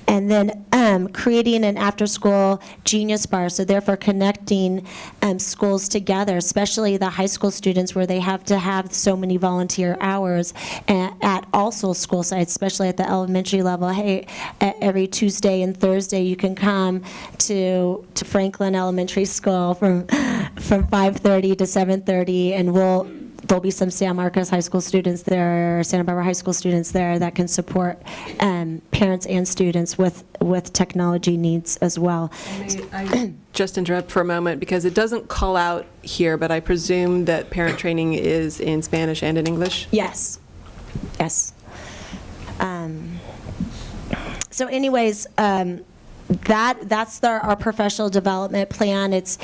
And then creating an after-school genius bar, so therefore connecting schools together, especially the high school students where they have to have so many volunteer hours at also school sites, especially at the elementary level. Hey, every Tuesday and Thursday you can come to Franklin Elementary School from 5:30 to 7:30, and there'll be some San Marcos High School students there, Santa Barbara High School students there that can support parents and students with technology needs as well. I just interrupt for a moment because it doesn't call out here, but I presume that parent training is in Spanish and in English? Yes. Yes. So anyways, that's our professional development plan. It's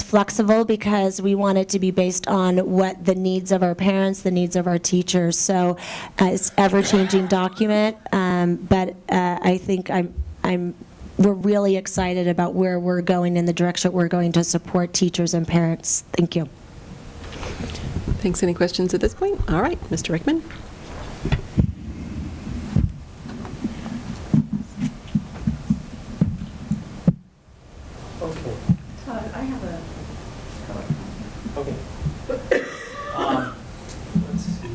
flexible because we want it to be based on what the needs of our parents, the needs of our teachers. So it's ever-changing document, but I think we're really excited about where we're going in the direction we're going to support teachers and parents. Thank you. Thanks. Any questions at this point? All right, Mr. Rickman. Okay. Todd, I have a... Okay. Let's see.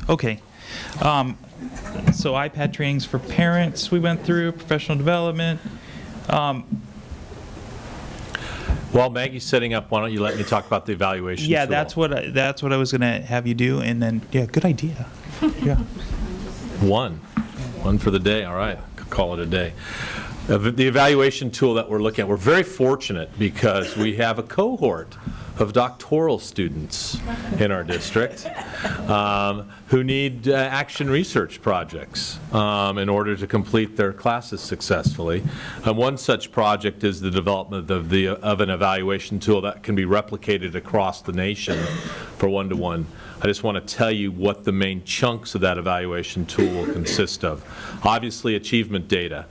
Okay. So iPad trainings for parents, we went through professional development. While Maggie's setting up, why don't you let me talk about the evaluation Yeah, tool? that's what I was going to have you do, and then good idea. Yeah. One for the day. All right, call it a day. The evaluation tool that we're looking at, we're very fortunate because we have a cohort of doctoral students in our district who need action research projects in order to complete their classes successfully. And one such project is the development of an evaluation tool that can be replicated across the nation for one-to-one. I just want to tell you what the main chunks of that evaluation tool will consist of. Obviously, achievement data.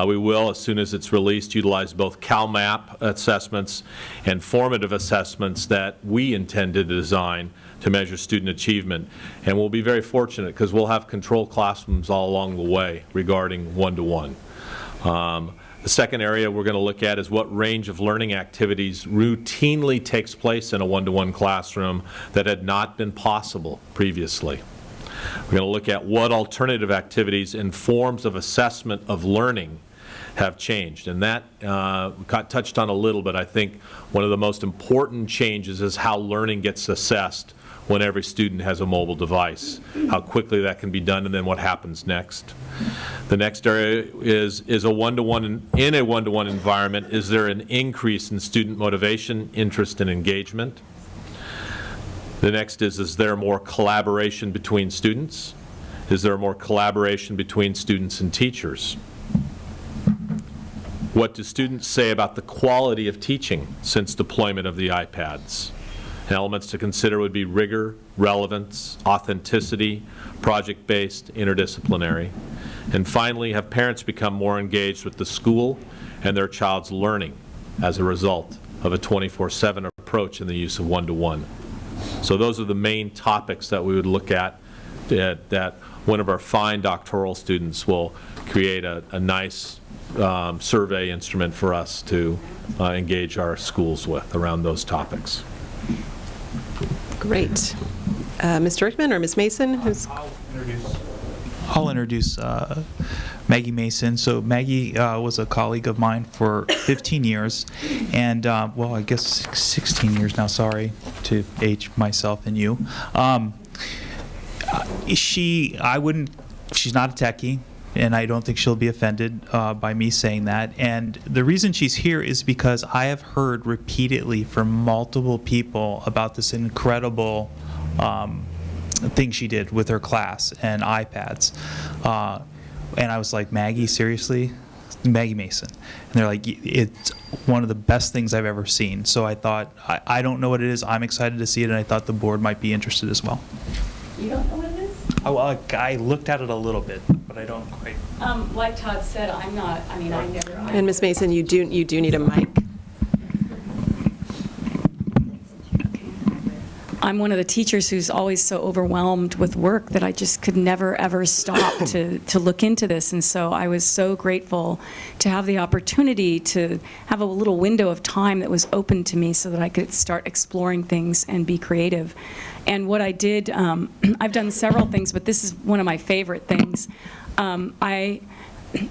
We will, as soon as it's released, utilize both CalMap assessments and formative assessments that we intend to design to measure student achievement. And we'll be very fortunate because we'll have control classrooms all along the way regarding one-to-one. The second area we're going to look at is what range of learning activities routinely takes place in a one-to-one classroom that had not been possible previously. We're going to look at what alternative activities and forms of assessment of learning have changed. And that got touched on a little bit. I think one of the most important changes is how learning gets assessed when every student has a mobile device, how quickly that can be done, and then what happens next. The next area is a one-to-one. In a one-to-one environment, is there an increase in student motivation, interest, and engagement? The next is there more collaboration between students? Is there more collaboration between students and teachers? What do students say about the quality of teaching since deployment of the iPads? Elements to consider would be rigor, relevance, authenticity, project-based, interdisciplinary. And finally, have parents become more engaged with the school and their child's learning as a result of a 24/7 approach in the use of one-to-one? So those are the main topics that we would look at that one of our fine doctoral students will create a nice survey instrument for us to engage our schools with around those topics. Great. Mr. Rickman or Ms. Mason? I'll introduce Maggie Mason. So Maggie was a colleague of mine for 15 years, and well, I guess 16 years now. Sorry to age myself and you. She's not a techie, and I don't think she'll be offended by me saying that. And the reason she's here is because I have heard repeatedly from multiple people about this incredible thing she did with her class and iPads. And I was like, Maggie, seriously? Maggie Mason. And they're like, it's one of the best things I've ever seen. So I thought, I don't know what it is. I'm excited to see it, and I thought the board might be interested as well. You don't know what it is? I looked at it a little bit, but I don't quite. Like Todd said, I'm not, I mean, I never. And Ms. Mason, you do need a mic. I'm one of the teachers who's always so overwhelmed with work that I just could never, ever stop to look into this. And so I was so grateful to have the opportunity to have a little window of time that was open to me so that I could start exploring things and be creative. And what I did, I've done several things, but this is one of my favorite things. I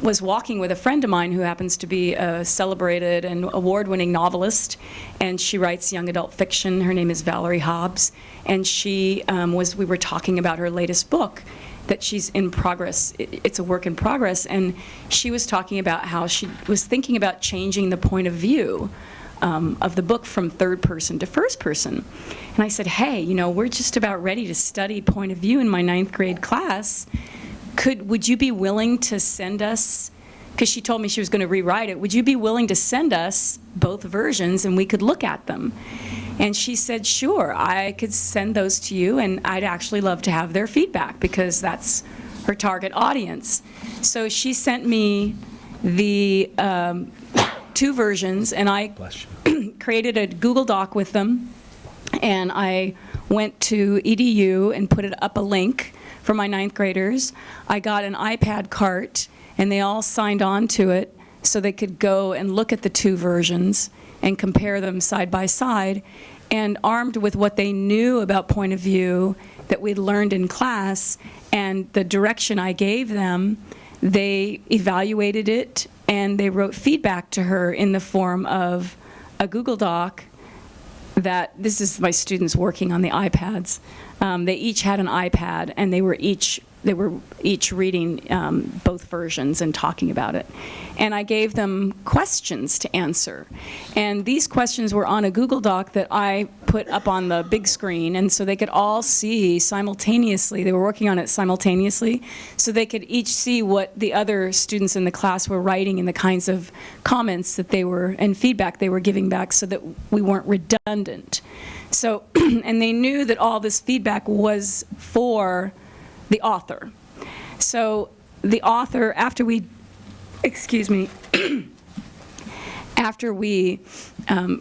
was walking with a friend of mine who happens to be a celebrated and award-winning novelist, and she writes young adult fiction. Her name is Valerie Hobbs, and we were talking about her latest book that she's in progress. It's a work in progress, and she was talking about how she was thinking about changing the point of view of the book from third person to first person. And I said, hey, we're just about ready to study point of view in my 9th grade class. Would you be willing to send us, because she told me she was going to rewrite it, would you be willing to send us both versions and we could look at them? And she said, sure, I could send those to you, and I'd actually love to have their feedback because that's her target audience. So she sent me the 2 versions, and I created a Google Doc with them, and I went to EDU and put it up a link for my 9th graders. I got an iPad cart, and they all signed on to it so they could go and look at the 2 versions and compare them side by side. And armed with what they knew about point of view that we'd learned in class and the direction I gave them, they evaluated it and they wrote feedback to her in the form of a Google Doc that, this is my students working on the iPads. They each had an iPad, and they were each reading both versions and talking about it. And I gave them questions to answer. And these questions were on a Google Doc that I put up on the big screen, and so they could all see simultaneously. They were working on it simultaneously, so they could each see what the other students in the class were writing and the kinds of comments that they were, and feedback they were giving back, so that we weren't redundant. So, and they knew that all this feedback was for the author. So the author, after we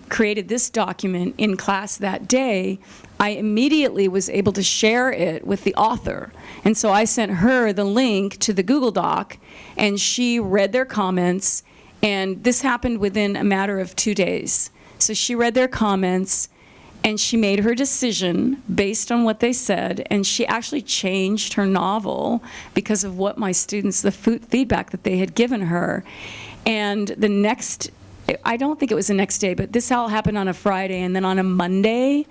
created this document in class that day, I immediately was able to share it with the author. And so I sent her the link to the Google Doc, and she read their comments, and this happened within a matter of 2 days. So she read their comments, and she made her decision based on what they said, and she actually changed her novel because of what my students, the feedback that they had given her. And the next, I don't think it was the next day, but this all happened on a Friday, and then on a Monday,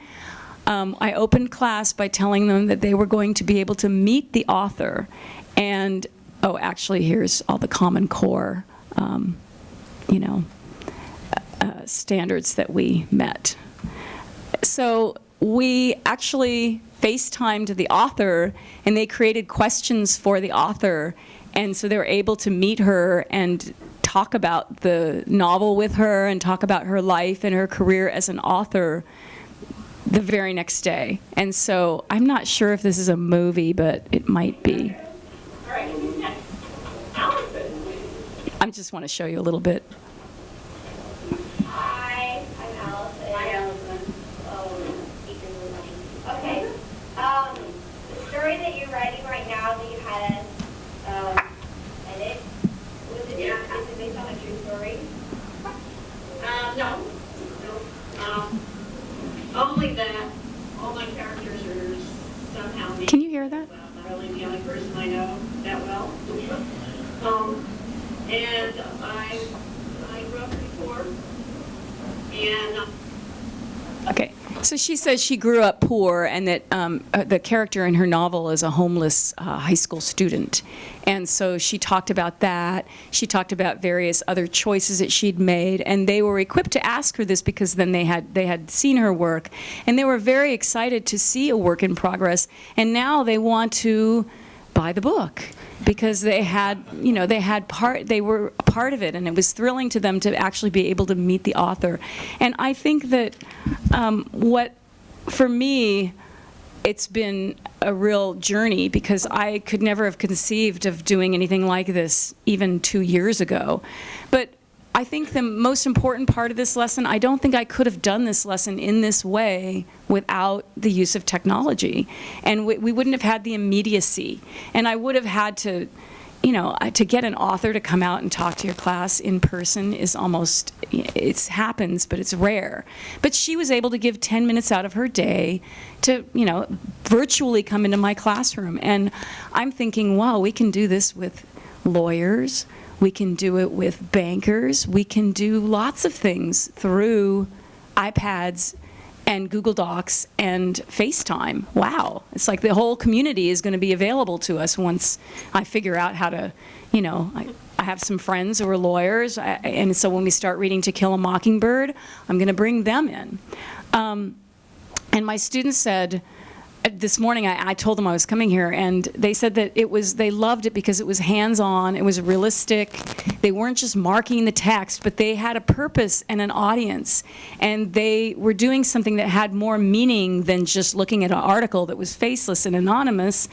I opened class by telling them that they were going to be able to meet the author. And, oh, actually, here's all the Common Core, standards that we met. So we actually FaceTimed the author, and they created questions for the author, and so they were able to meet her and talk about the novel with her and talk about her life and her career as an author the very next day. And so I'm not sure if this is a movie, but it might be. All right, who's next? Allison. I just want to show you a little bit. Hi, I'm Allison. Hi, Allison. Okay. The story that you're writing only that, all my characters are somehow me. Can you hear that? Well, not only the only person I know that well. And I grew up pretty poor. And Okay. So she says she grew up poor and that the character in her novel is a homeless high school student. And so she talked about that. She talked about various other choices that she'd made. And they were equipped to ask her this because then they had seen her work. And they were very excited to see a work in progress. And now they want to buy the book because they were a part of it, and it was thrilling to them to actually be able to meet the author. And I think that for me, it's been a real journey because I could never have conceived of doing anything like this even 2 years ago. But I think the most important part of this lesson, I don't think I could have done this lesson in this way without the use of technology. And we wouldn't have had the immediacy. And I would have had to, to get an author to come out and talk to your class in person is almost, it happens, but it's rare. But she was able to give 10 minutes out of her day to, virtually come into my classroom. And I'm thinking, wow, we can do this with lawyers. We can do it with bankers. We can do lots of things through iPads and Google Docs and FaceTime. Wow. It's like the whole community is going to be available to us once I figure out how to, I have some friends who are lawyers, and so when we start reading To Kill a Mockingbird, I'm going to bring them in. And my students said, this morning I told them I was coming here, and they said that they loved it because it was hands-on, it was realistic. They weren't just marking the text, but they had a purpose and an audience, and they were doing something that had more meaning than just looking at an article that was faceless and anonymous,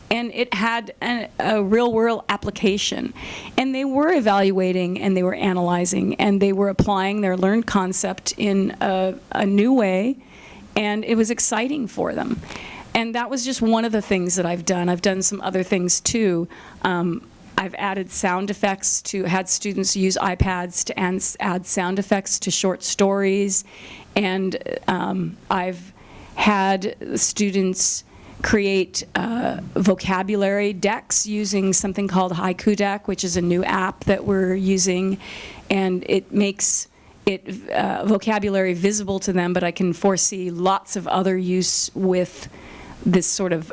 and it had a real-world application. And they were evaluating, and they were analyzing, and they were applying their learned concept in a new way, and it was exciting for them. And that was just one of the things that I've done. I've done some other things too. I've added sound effects had students use iPads to add sound effects to short stories. And I've had students create vocabulary decks using something called Haiku Deck, which is a new app that we're using. And it makes vocabulary visible to them, but I can foresee lots of other use with this sort of,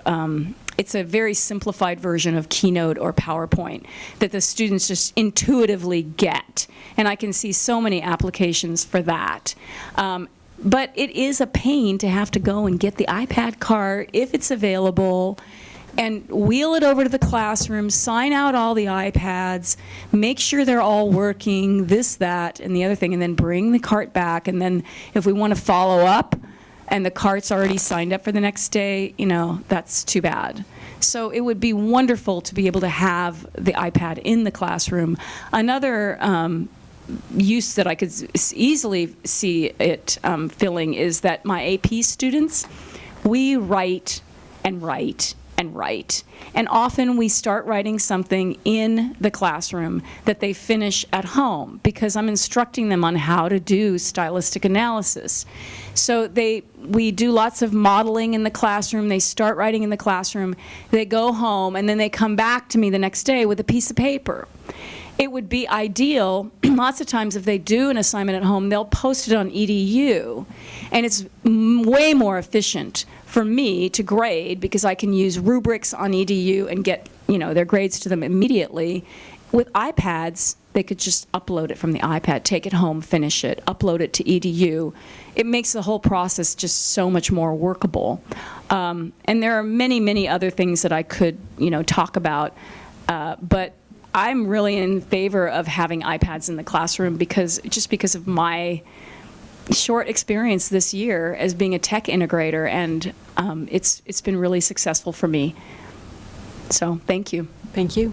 it's a very simplified version of Keynote or PowerPoint that the students just intuitively get. And I can see so many applications for that. But it is a pain to have to go and get the iPad cart, if it's available, and wheel it over to the classroom, sign out all the iPads, make sure they're all working, this, that, and the other thing, and then bring the cart back. And then if we want to follow up and the cart's already signed up for the next day, that's too bad. So it would be wonderful to be able to have the iPad in the classroom. Another use that I could easily see it filling is that my AP students, we write and write and write. And often we start writing something in the classroom that they finish at home because I'm instructing them on how to do stylistic analysis. So we do lots of modeling in the classroom, they start writing in the classroom, they go home, and then they come back to me the next day with a piece of paper. It would be ideal, lots of times if they do an assignment at home, they'll post it on EDU, and it's way more efficient for me to grade because I can use rubrics on EDU and get their grades to them immediately. With iPads, they could just upload it from the iPad, take it home, finish it, upload it to EDU. It makes the whole process just so much more workable. And there are many, many other things that I could talk about, but I'm really in favor of having iPads in the classroom because of my short experience this year as being a tech integrator, and it's been really successful for me. So thank you. Thank you.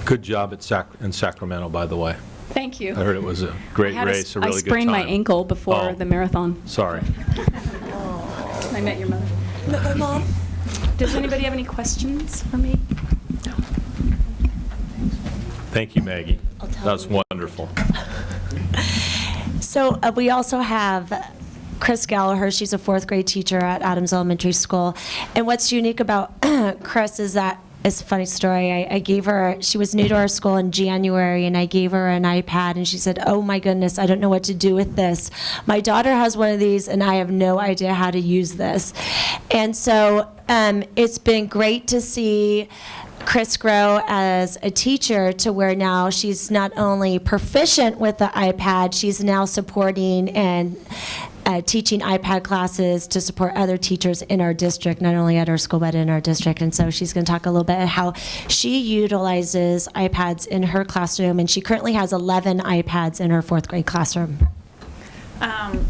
Good job in Sacramento, by the way. Thank you. I heard it was a great race, a really good time. I sprained my ankle before the marathon. Sorry. I met your mother. Met my mom. Does anybody have any questions for me? No. Thank you, Maggie. That was wonderful. So we also have Chris Gallagher. She's a 4th grade teacher at Adams Elementary School. And what's unique about Chris is that, it's a funny story, I gave her, she was new to our school in January, and I gave her an iPad, and she said, oh my goodness, I don't know what to do with this. My daughter has one of these, and I have no idea how to use this. And so it's been great to see Chris grow as a teacher to where now she's not only proficient with the iPad, she's now supporting and teaching iPad classes to support other teachers in our district, not only at our school, but in our district. And so she's going to talk a little bit about how she utilizes iPads in her classroom, and she currently has 11 iPads in her 4th grade classroom.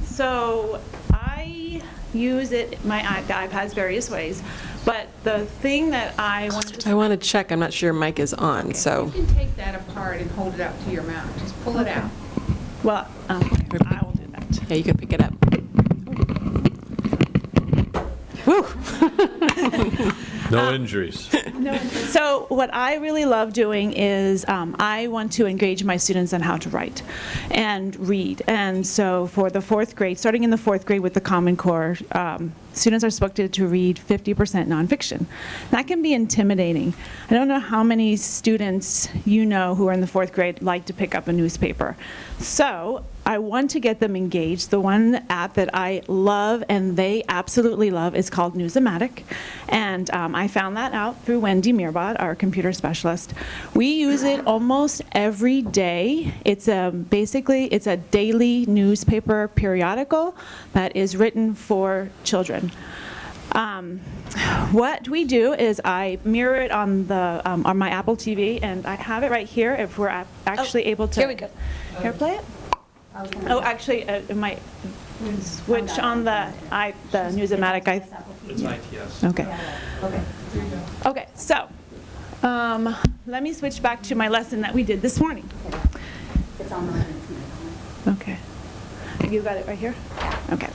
So I use the iPads various ways, but the thing that I want to... I want to check, I'm not sure your mic is on, so. You can take that apart and hold it up to your mouth. Just pull it out. Well, I will do that. Yeah, you can pick it up. Woo! No injuries. So what I really love doing is I want to engage my students on how to write and read. And so for the 4th grade, starting in the 4th grade with the Common Core, students are expected to read 50% nonfiction. That can be intimidating. I don't know how many students you know who are in the 4th grade like to pick up a newspaper. So I want to get them engaged. The one app that I love and they absolutely love is called Newsomatic. And I found that out through Wendy Mirbot, our computer specialist. We use it almost every day. It's basically it's a daily newspaper periodical that is written for children. What we do is I mirror it on my Apple TV, and I have it right here if we're actually able to. Here we go. Here, play it. Oh, actually, it might switch on the Newsomatic. It's ITS. Okay. Okay, so let me switch back to my lesson that we did this morning. It's online. Okay. You got it right here? Okay.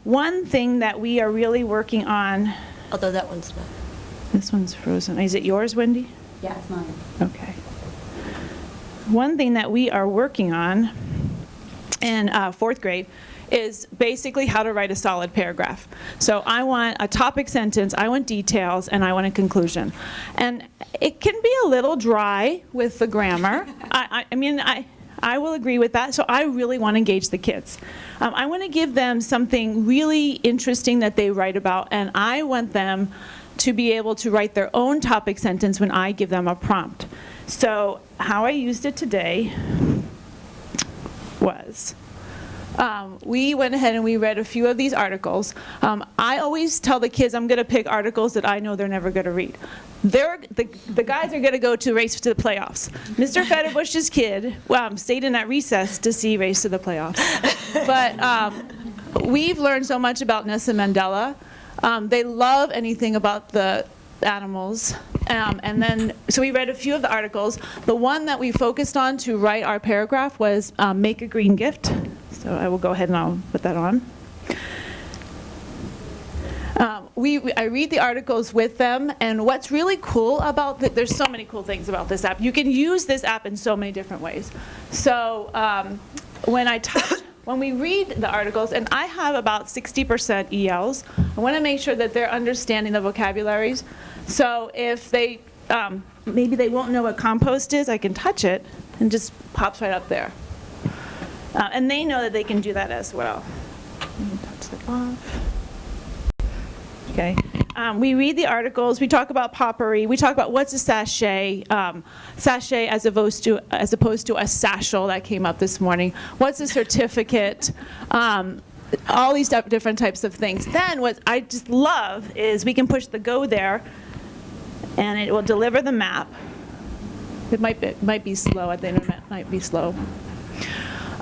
One thing that we are really working on. Although that one's not. This one's frozen. Is it yours, Wendy? Yeah, it's mine. Okay. One thing that we are working on in 4th grade is basically how to write a solid paragraph. So I want a topic sentence, I want details, and I want a conclusion. And it can be a little dry with the grammar. I will agree with that. So I really want to engage the kids. I want to give them something really interesting that they write about, and I want them to be able to write their own topic sentence when I give them a prompt. So how I used it today was, we went ahead and we read a few of these articles. I always tell the kids I'm going to pick articles that I know they're never going to read. The guys are going to go to Race to the Playoffs. Mr. Fetterbush's kid stayed in at recess to see Race to the Playoffs. But we've learned so much about Nelson Mandela. They love anything about the animals. So we read a few of the articles. The one that we focused on to write our paragraph was Make a Green Gift. So I will go ahead and I'll put that on. I read the articles with them, and what's really cool about there's so many cool things about this app. You can use this app in so many different ways. So when we read the articles, and I have about 60% ELs, I want to make sure that they're understanding the vocabularies. So if they, maybe they won't know what compost is, I can touch it, and just pops right up there. And they know that they can do that as well. Touch it off. Okay. We read the articles. We talk about potpourri. We talk about what's a sachet, sachet as opposed to a satchel that came up this morning. What's a certificate? All these different types of things. Then what I just love is we can push the go there, and it will deliver the map. It might be slow. At the internet might be slow.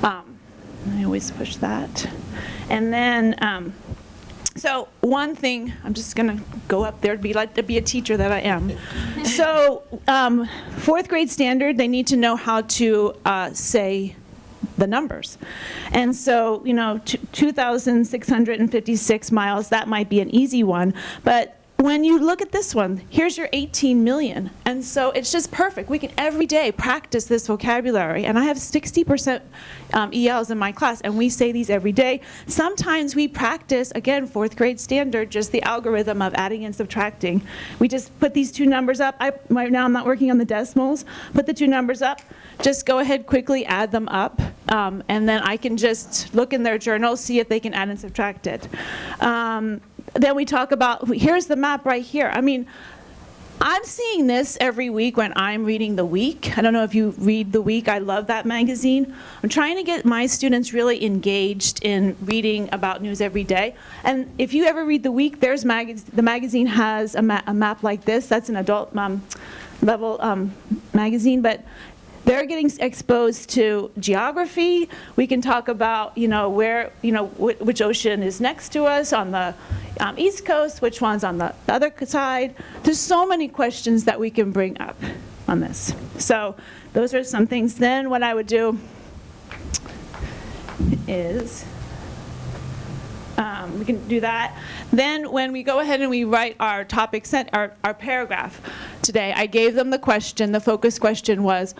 I always push that, and then. So one thing, I'm just going to go up there to be a teacher that I am. So 4th grade standard, they need to know how to say the numbers. And so, 2,656 miles, that might be an easy one. But when you look at this one, here's your 18 million. And so it's just perfect. We can every day practice this vocabulary. And I have 60% ELs in my class, and we say these every day. Sometimes we practice, again, 4th grade standard, just the algorithm of adding and subtracting. We just put these two numbers up. Right now I'm not working on the decimals. Put the two numbers up. Just go ahead, quickly add them up. And then I can just look in their journal, see if they can add and subtract it. Then we talk about, here's the map right here. I mean, I'm seeing this every week when I'm reading The Week. I don't know if you read The Week. I love that magazine. I'm trying to get my students really engaged in reading about news every day. And if you ever read The Week, there's the magazine has a map like this. That's an adult level magazine. But they're getting exposed to geography. We can talk about, where, which ocean is next to us on the East Coast, which one's on the other side. There's so many questions that we can bring up on this. So those are some things. Then what I would do is, we can do that. Then when we go ahead and we write our topic, our paragraph today, I gave them the question, the focus question was,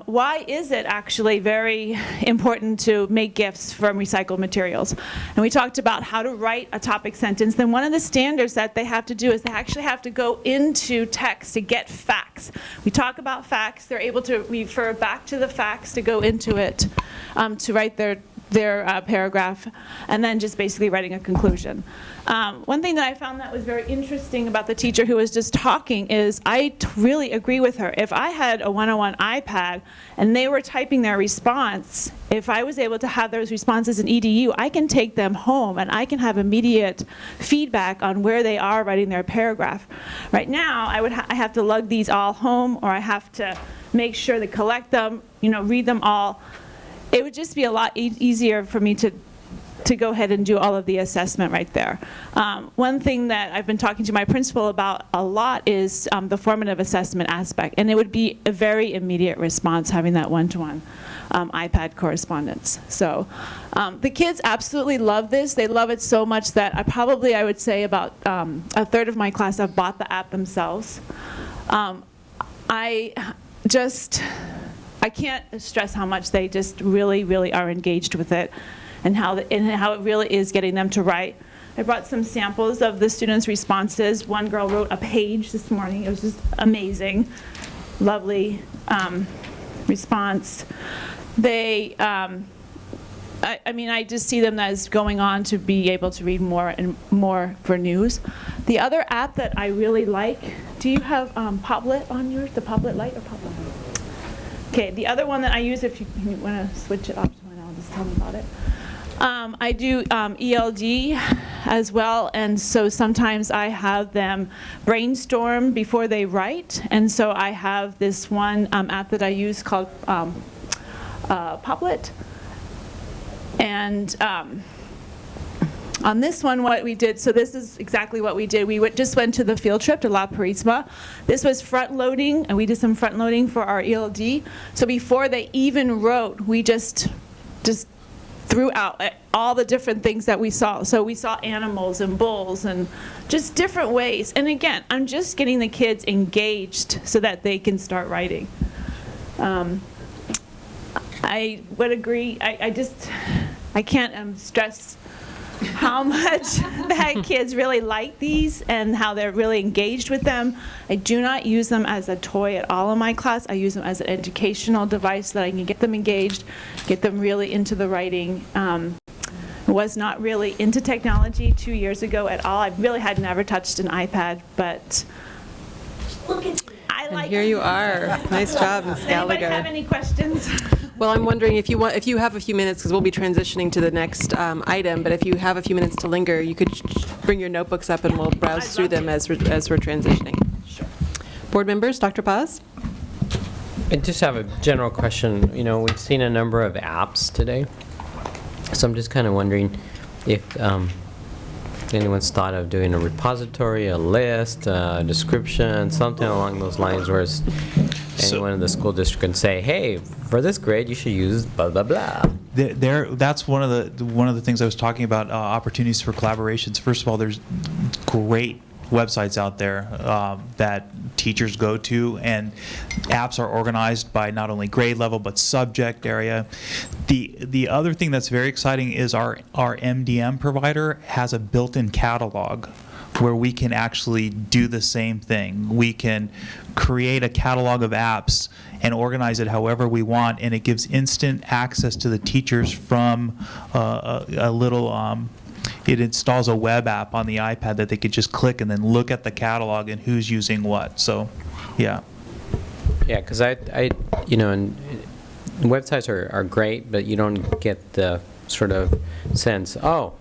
why is it actually very important to make gifts from recycled materials? And we talked about how to write a topic sentence. Then one of the standards that they have to do is they actually have to go into text to get facts. We talk about facts. They're able to refer back to the facts to go into it, to write their paragraph, and then just basically writing a conclusion. One thing that I found that was very interesting about the teacher who was just talking is I really agree with her. If I had a 101 iPad and they were typing their response, if I was able to have those responses in EDU, I can take them home and I can have immediate feedback on where they are writing their paragraph. Right now, I have to lug these all home, or I have to make sure to collect them, read them all. It would just be a lot easier for me to go ahead and do all of the assessment right there. One thing that I've been talking to my principal about a lot is the formative assessment aspect, and it would be a very immediate response having that one-to-one iPad correspondence. So the kids absolutely love this. They love it so much that I would say about a third of my class have bought the app themselves. I can't stress how much they just really, really are engaged with it, and how it really is getting them to write. I brought some samples of the students' responses. One girl wrote a page this morning. It was just amazing, lovely response. They, I just see them as going on to be able to read more and more for news. The other app that I really like, do you have Padlet on yours, the Padlet Lite or Padlet? Okay, the other one that I use, if you want to switch it off to one, I'll just tell them about it. I do ELD as well, and so sometimes I have them brainstorm before they write, and so I have this one app that I use called Padlet. And on this one, what we did, so this is exactly what we did. We just went to the field trip to La Purisma. This was front loading, and we did some front loading for our ELD. So before they even wrote, we just threw out all the different things that we saw. So we saw animals and bulls and just different ways. And again, I'm just getting the kids engaged so that they can start writing. I would agree. I can't stress how much that kids really like these and how they're really engaged with them. I do not use them as a toy at all in my class. I use them as an educational device so that I can get them engaged, get them really into the writing. Was not really into technology 2 years ago at all. I really had never touched an iPad, but I like. And here you are. Nice job, Ms. Gallagher. Anybody have any questions? Well, I'm wondering if you have a few minutes, because we'll be transitioning to the next item, but if you have a few minutes to linger, you could bring your notebooks up and we'll browse through them as we're transitioning. Sure. Board members, Dr. Paz? I just have a general question. We've seen a number of apps today, so I'm just kind of wondering if anyone's thought of doing a repository, a list, a description, something along those lines where anyone in the school district can say, hey, for this grade you should use blah blah blah. That's one of the things I was talking about, opportunities for collaborations. First of all, there's great websites out there that teachers go to, and apps are organized by not only grade level but subject area. The other thing that's very exciting is our MDM provider has a built-in catalog where we can actually do the same thing. We can create a catalog of apps and organize it however we want, and it gives instant access to the teachers from a little, it installs a web app on the iPad that they could just click and then look at the catalog and who's using what. So, yeah. Yeah, because you know, and websites are great, but you don't get the sort of sense, oh,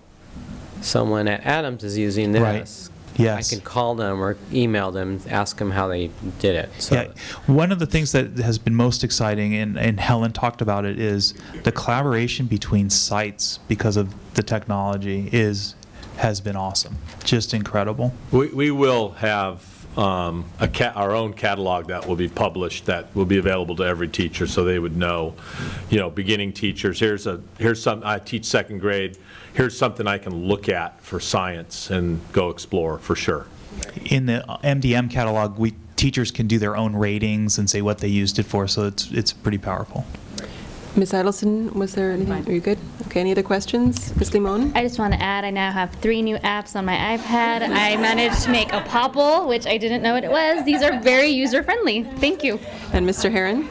someone at Adams is using this. Right. Yes. I can call them or email them, ask them how they did it. So. Yeah, one of the things that has been most exciting, and Helen talked about it, is the collaboration between sites because of the technology has been awesome, just incredible. We will have our own catalog that will be published, that will be available to every teacher, so they would know, you know, beginning teachers, here's some, I teach second grade, here's something I can look at for science and go explore for sure. In the MDM catalog, teachers can do their own ratings and say what they used it for, so it's pretty powerful. Ms. Idelson, was there anything? Are you good? Okay, any other questions? Ms. Limon? I just want to add, I now have 3 new apps on my iPad. I managed to make a popple, which I didn't know what it was. These are very user-friendly. Thank you. And Mr. Herron?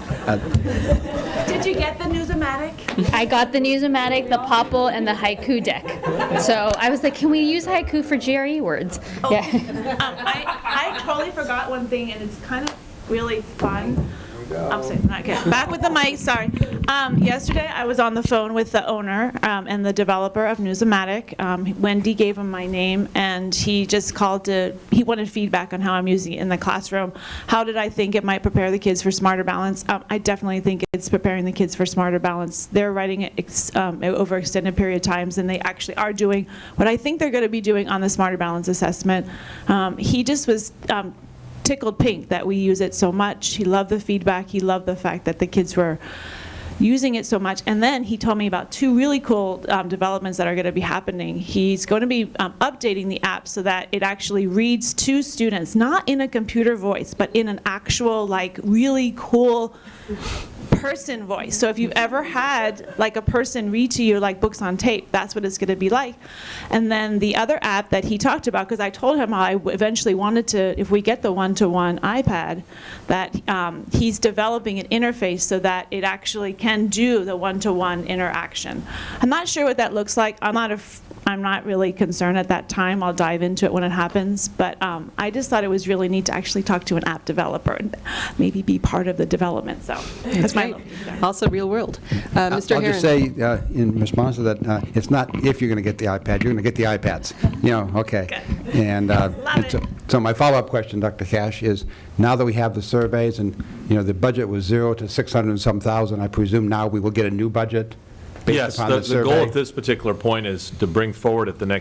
Did you get the Newsomatic? I got the Newsomatic, the popple, and the haiku deck. So I was like, can we use haiku for GRE words? Oh. Yeah. I totally forgot one thing, and it's kind of really fun. I'm saying, not good. Back with the mic, sorry. Yesterday, I was on the phone with the owner and the developer of Newsomatic. Wendy gave him my name, and he just called he wanted feedback on how I'm using it in the classroom. How did I think it might prepare the kids for Smarter Balance? I definitely think it's preparing the kids for Smarter Balance. They're writing it over extended period of times, and they actually are doing what I think they're going to be doing on the Smarter Balance assessment. He just was tickled pink that we use it so much. He loved the feedback. He loved the fact that the kids were using it so much. And then he told me about 2 really cool developments that are going to be happening. He's going to be updating the app so that it actually reads to students, not in a computer voice, but in an actual, like, really cool person voice. So if you've ever had like a person read to you like books on tape, that's what it's going to be like. And then the other app that he talked about, because I told him how I eventually wanted to, if we get the one-to-one iPad, that he's developing an interface so that it actually can do the one-to-one interaction. I'm not sure what that looks like. I'm not really concerned at that time. I'll dive into it when it happens. But I just thought it was really neat to actually talk to an app developer and maybe be part of the development. So that's my also real world. Mr. I'll Herron. just say in response to that, it's not if you're going to get the iPad, you're going to get the iPads. You know, okay. Good. And so my follow-up question, Dr. Cash, is now that we have the surveys and, you know, the budget was 0 to 600 and some thousand, I presume now we will get a new budget based Yes, upon the the survey? goal at this particular point is to bring forward at the next